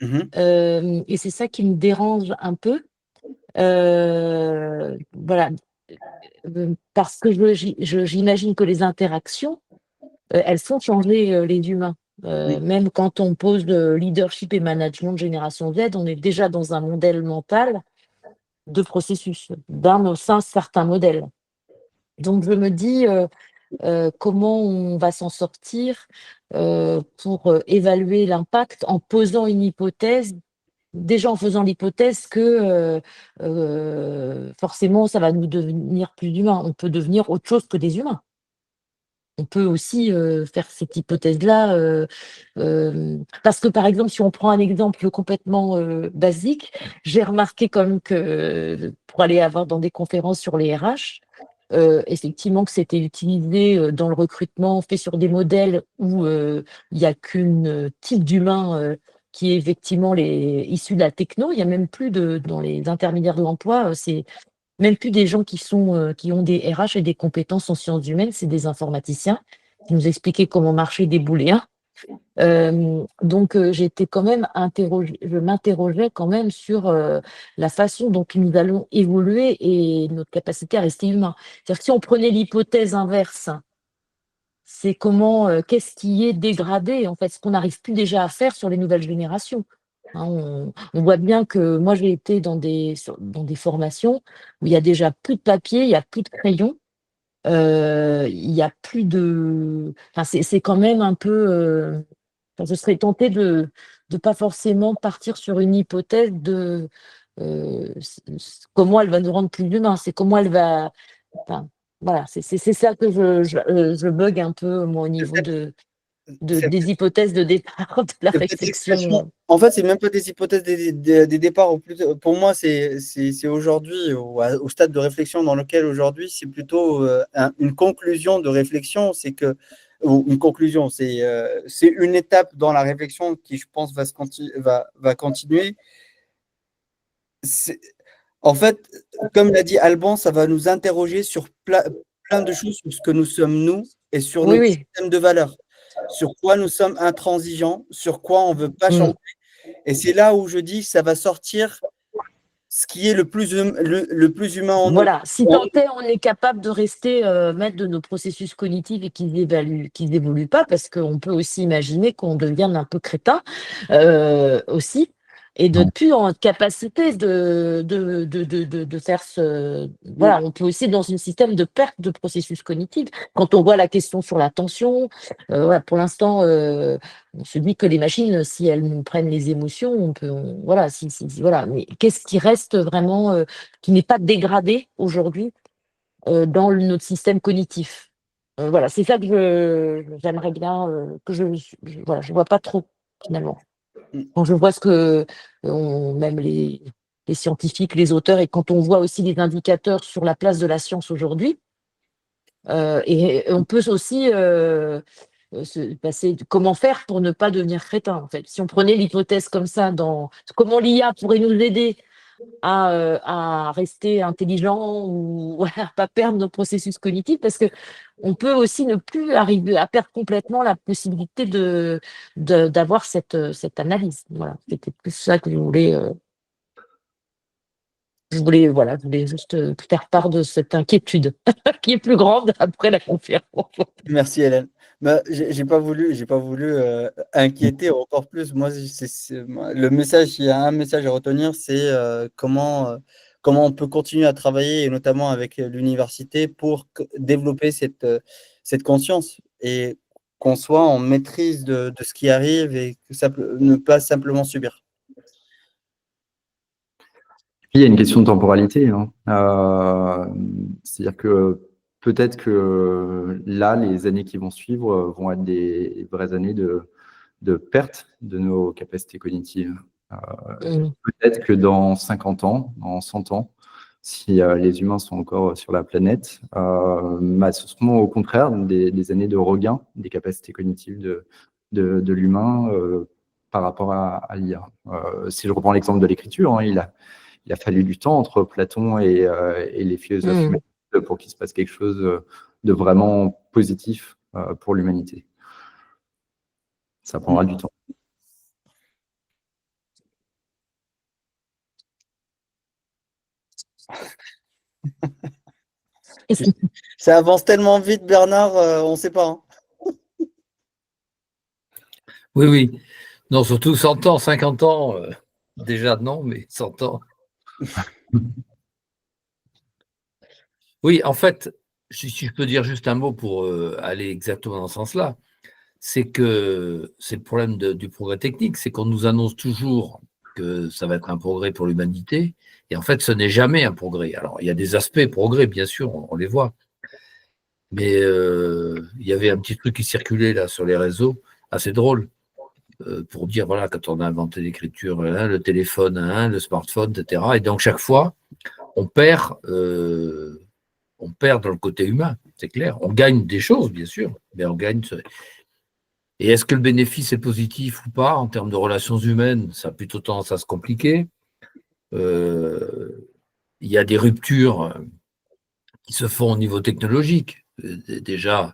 Et c'est ça qui me dérange un peu. Voilà. Parce que j'imagine que les interactions, elles font changer les humains. Même quand on pose leadership et management de génération Z, on est déjà dans un modèle mental de processus, au sein certains modèles. Donc, je me dis comment on va s'en sortir pour évaluer l'impact en posant une hypothèse, déjà en faisant l'hypothèse que forcément, ça va nous devenir plus humains. On peut devenir autre chose que des humains. On peut aussi faire cette hypothèse-là. Parce que, par exemple, si on prend un exemple complètement basique, j'ai remarqué quand même que pour aller avoir dans des conférences sur les RH, effectivement que c'était utilisé dans le recrutement, fait sur des modèles où il n'y a qu'une type d'humain qui est effectivement issu de la techno. Il n'y a même plus dans les intermédiaires de l'emploi, c'est même plus des gens qui ont des RH et des compétences en sciences humaines, c'est des informaticiens qui nous expliquaient comment marchaient des booléens. Donc, j'étais quand même je m'interrogeais quand même sur la façon dont nous allons évoluer et notre capacité à rester humain. C'est-à-dire que si on prenait l'hypothèse inverse, c'est qu'est-ce qui est dégradé, en fait, ce qu'on n'arrive plus déjà à faire sur les nouvelles générations. Hein, on voit bien que moi, j'ai été dans des formations où il y a déjà plus de papier, il n'y a plus de crayon, il n'y a plus de… Enfin, c'est quand même un peu… je serais tentée de ne pas forcément partir sur une hypothèse de comment elle va nous rendre plus humains, c'est comment elle va… Enfin, voilà, c'est ça que je bug un peu, moi, au niveau des hypothèses de départ de la réflexion. En fait, c'est même pas des hypothèses des départs. Pour moi, c'est aujourd'hui, au stade de réflexion dans lequel aujourd'hui, c'est plutôt une conclusion de réflexion. C'est que, ou une conclusion, c'est une étape dans la réflexion qui, je pense, va continuer. En fait, comme l'a dit Alban, ça va nous interroger sur plein de choses, sur ce que nous sommes nous et sur notre système de valeurs, sur quoi nous sommes intransigeants, sur quoi on ne veut pas changer. Et c'est là où je dis que ça va sortir ce qui est le plus humain en nous. Voilà, si tant est, on est capable de rester maître de nos processus cognitifs et qu'ils n'évoluent pas, parce qu'on peut aussi imaginer qu'on devienne un peu crétin aussi. Et de plus en capacité de faire Voilà, on peut aussi dans un système de perte de processus cognitifs. Quand on voit la question sur l'attention, voilà, pour l'instant, on se dit que les machines, si elles nous prennent les émotions, voilà, voilà. Mais qu'est-ce qui reste vraiment, qui n'est pas dégradé aujourd'hui dans notre système cognitif? Voilà, c'est ça que j'aimerais bien, voilà, je vois pas trop finalement. Quand je vois ce que même les scientifiques, les auteurs, et quand on voit aussi les indicateurs sur la place de la science aujourd'hui, et on peut aussi se passer comment faire pour ne pas devenir crétin, en fait. Si on prenait l'hypothèse comme ça, comment l'IA pourrait nous aider à rester intelligent ou voilà, pas perdre nos processus cognitifs, parce que on peut aussi ne plus arriver à perdre complètement la possibilité d'avoir cette analyse. Voilà, c'était plus ça que je voulais. Je voulais juste faire part de cette inquiétude qui est plus grande après la conférence. Merci Hélène. Bah, j'ai pas voulu inquiéter encore plus. Moi, le message, il y a un message à retenir, c'est comment on peut continuer à travailler, et notamment avec l'université, pour développer cette conscience et qu'on soit en maîtrise de ce qui arrive et ne pas simplement subir. Il y a une question de temporalité, hein. C'est-à-dire que peut-être que là, les années qui vont suivre vont être des vraies années de perte de nos capacités cognitives. Peut-être que dans 50 ans, dans 100 ans, si les humains sont encore sur la planète, ce seront au contraire des années de regain des capacités cognitives de l'humain par rapport à l'IA. Si je reprends l'exemple de l'écriture, hein, il a fallu du temps entre Platon et les philosophes humanistes pour qu'il se passe quelque chose de vraiment positif pour l'humanité. Ça prendra du temps. Ça avance tellement vite, Bernard, on ne sait pas. Hein. Oui. Non, surtout 100 ans, 50 ans, déjà non, mais 100 ans. Oui, en fait, si je peux dire juste un mot pour aller exactement dans ce sens-là, c'est que c'est le problème du progrès technique, c'est qu'on nous annonce toujours que ça va être un progrès pour l'humanité, et en fait, ce n'est jamais un progrès. Alors, il y a des aspects progrès, bien sûr, on les voit, mais il y avait un petit truc qui circulait là sur les réseaux, assez drôle, pour dire, voilà, quand on a inventé l'écriture, le téléphone, le smartphone, etc., et donc chaque fois, on perd on perd dans le côté humain, c'est clair. On gagne des choses, bien sûr, mais on gagne. Et est-ce que le bénéfice est positif ou pas en termes de relations humaines? Ça a plutôt tendance à se compliquer. Il y a des ruptures qui se font au niveau technologique. Déjà,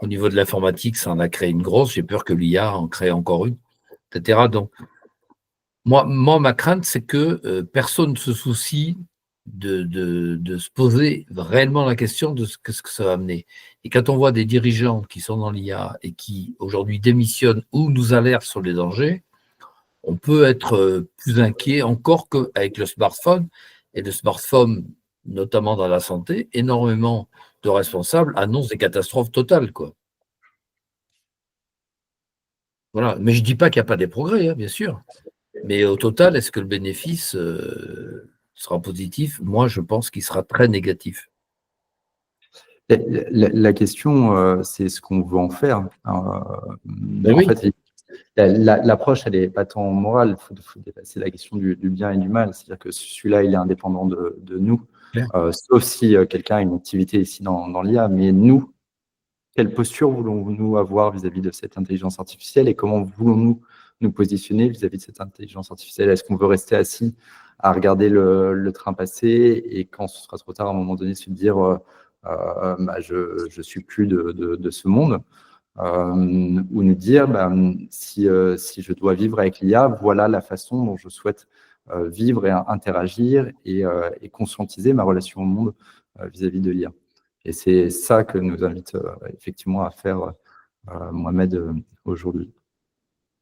au niveau de l'informatique, ça en a créé une grosse. J'ai peur que l'IA en crée encore une, etc. Donc, moi ma crainte, c'est que personne ne se soucie de se poser réellement la question de ce que ça va amener. Et quand on voit des dirigeants qui sont dans l'IA et qui, aujourd'hui, démissionnent ou nous alertent sur les dangers, on peut être plus inquiet encore qu'avec le smartphone. Et le smartphone, notamment dans la santé, énormément de responsables annoncent des catastrophes totales, quoi. Voilà. Mais je ne dis pas qu'il n'y a pas des progrès, hein, bien sûr. Mais au total, est-ce que le bénéfice sera positif? Moi, je pense qu'il sera très négatif. La question, c'est ce qu'on veut en faire. En oui. fait, l'approche, elle n'est pas tant morale, il faut dépasser la question du bien et du mal. C'est-à-dire que celui-là, il est indépendant de nous, sauf si quelqu'un a une activité ici dans l'IA. Mais nous, quelle posture voulons-nous avoir vis-à-vis de cette intelligence artificielle et comment voulons-nous nous positionner vis-à-vis de cette intelligence artificielle? Est-ce qu'on veut rester assis à regarder le train passer et quand ce sera trop tard, à un moment donné, se dire je ne suis plus de ce monde, ou nous dire si je dois vivre avec l'IA, voilà la façon dont je souhaite vivre et interagir et conscientiser ma relation au monde vis-à-vis de l'IA. Et c'est ça que nous invite effectivement à faire Mohamed aujourd'hui.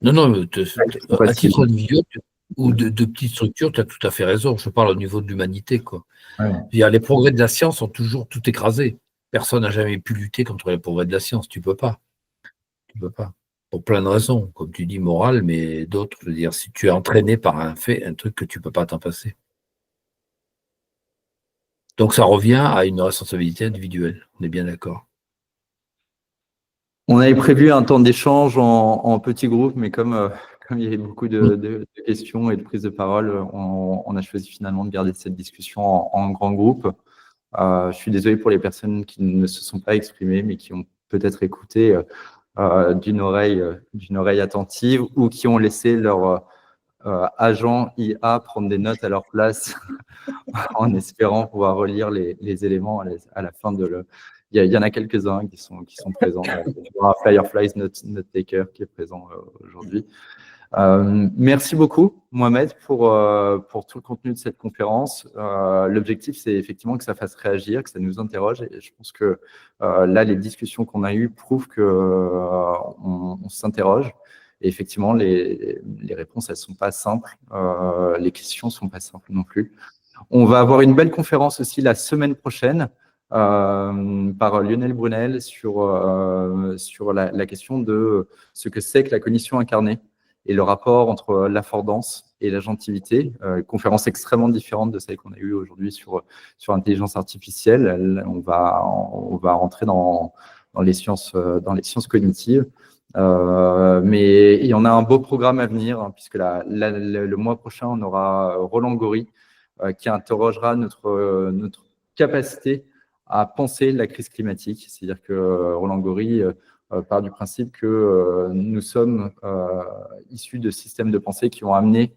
Non, à titre individuel ou de petites structures, tu as tout à fait raison. Je parle au niveau de l'humanité, quoi. Ouais. Les progrès de la science ont toujours tout écrasé. Personne n'a jamais pu lutter contre les progrès de la science. Tu peux pas. Tu peux pas. Pour plein de raisons, comme tu dis, morales, mais d'autres. Je veux dire, si tu es entraîné par un fait, un truc que tu peux pas t'en passer. Donc ça revient à une responsabilité individuelle. On est bien d'accord. On avait prévu un temps d'échange en petits groupes, mais comme il y avait beaucoup de questions et de prises de parole, on a choisi finalement de garder cette discussion en grand groupe. Je suis désolé pour les personnes qui ne se sont pas exprimées, mais qui ont peut-être écouté d'une oreille attentive ou qui ont laissé leur agent IA prendre des notes à leur place en espérant pouvoir relire les éléments à la fin de le. Il y en a quelques-uns qui sont présents. Fireflies Note Taker qui est présent aujourd'hui. Merci beaucoup, Mohamed, pour tout le contenu de cette conférence. L'objectif, c'est effectivement que ça fasse réagir, que ça nous interroge. Et je pense que là, les discussions qu'on a eues prouvent qu'on s'interroge. Et effectivement, les réponses, elles ne sont pas simples. Les questions ne sont pas simples non plus. On va avoir une belle conférence aussi la semaine prochaine par Lionel Brunel sur la question de ce que c'est que la cognition incarnée et le rapport entre l'affordance et l'agentivité. Conférence extrêmement différente de celle qu'on a eue aujourd'hui sur l'intelligence artificielle. On va rentrer dans les sciences cognitives. Mais il y en a un beau programme à venir, hein, puisque le mois prochain, on aura Roland Gori qui interrogera notre capacité à penser la crise climatique. C'est-à-dire que Roland Gori part du principe que nous sommes issus de systèmes de pensée qui ont amené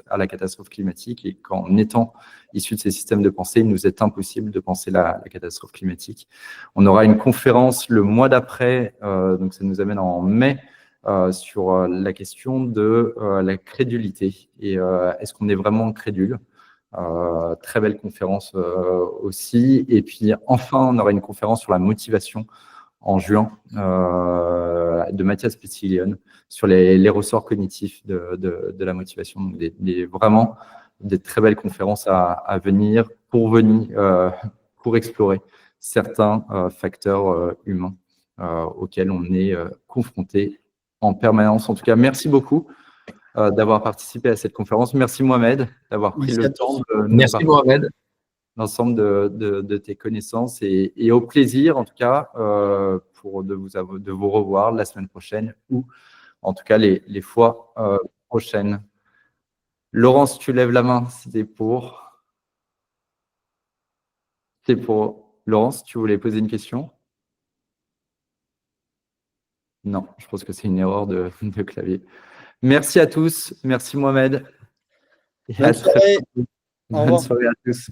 à la catastrophe climatique et qu'en étant issus de ces systèmes de pensée, il nous est impossible de penser la catastrophe climatique. On aura une conférence le mois d'après, donc ça nous amène en mai, sur la question de la crédulité. Et est-ce qu'on est vraiment crédule? Très belle conférence aussi. Et puis enfin, on aura une conférence sur la motivation en juin de Mathias Petsilion sur les ressorts cognitifs de la motivation. Donc vraiment des très belles conférences à venir pour explorer certains facteurs humains auxquels on est confronté en permanence. En tout cas, merci beaucoup d'avoir participé à cette conférence. Merci Mohamed d'avoir pris le temps de nous Merci Mohamed. L'ensemble de tes connaissances et au plaisir en tout cas de vous revoir la semaine prochaine ou en tout cas les fois prochaines. Laurence, tu lèves la main, c'est pour Laurence, tu voulais poser une question? Non, je pense que c'est une erreur de clavier. Merci à tous. Merci Mohamed. Et Bonne soirée. Au Bonne revoir. soirée à tous.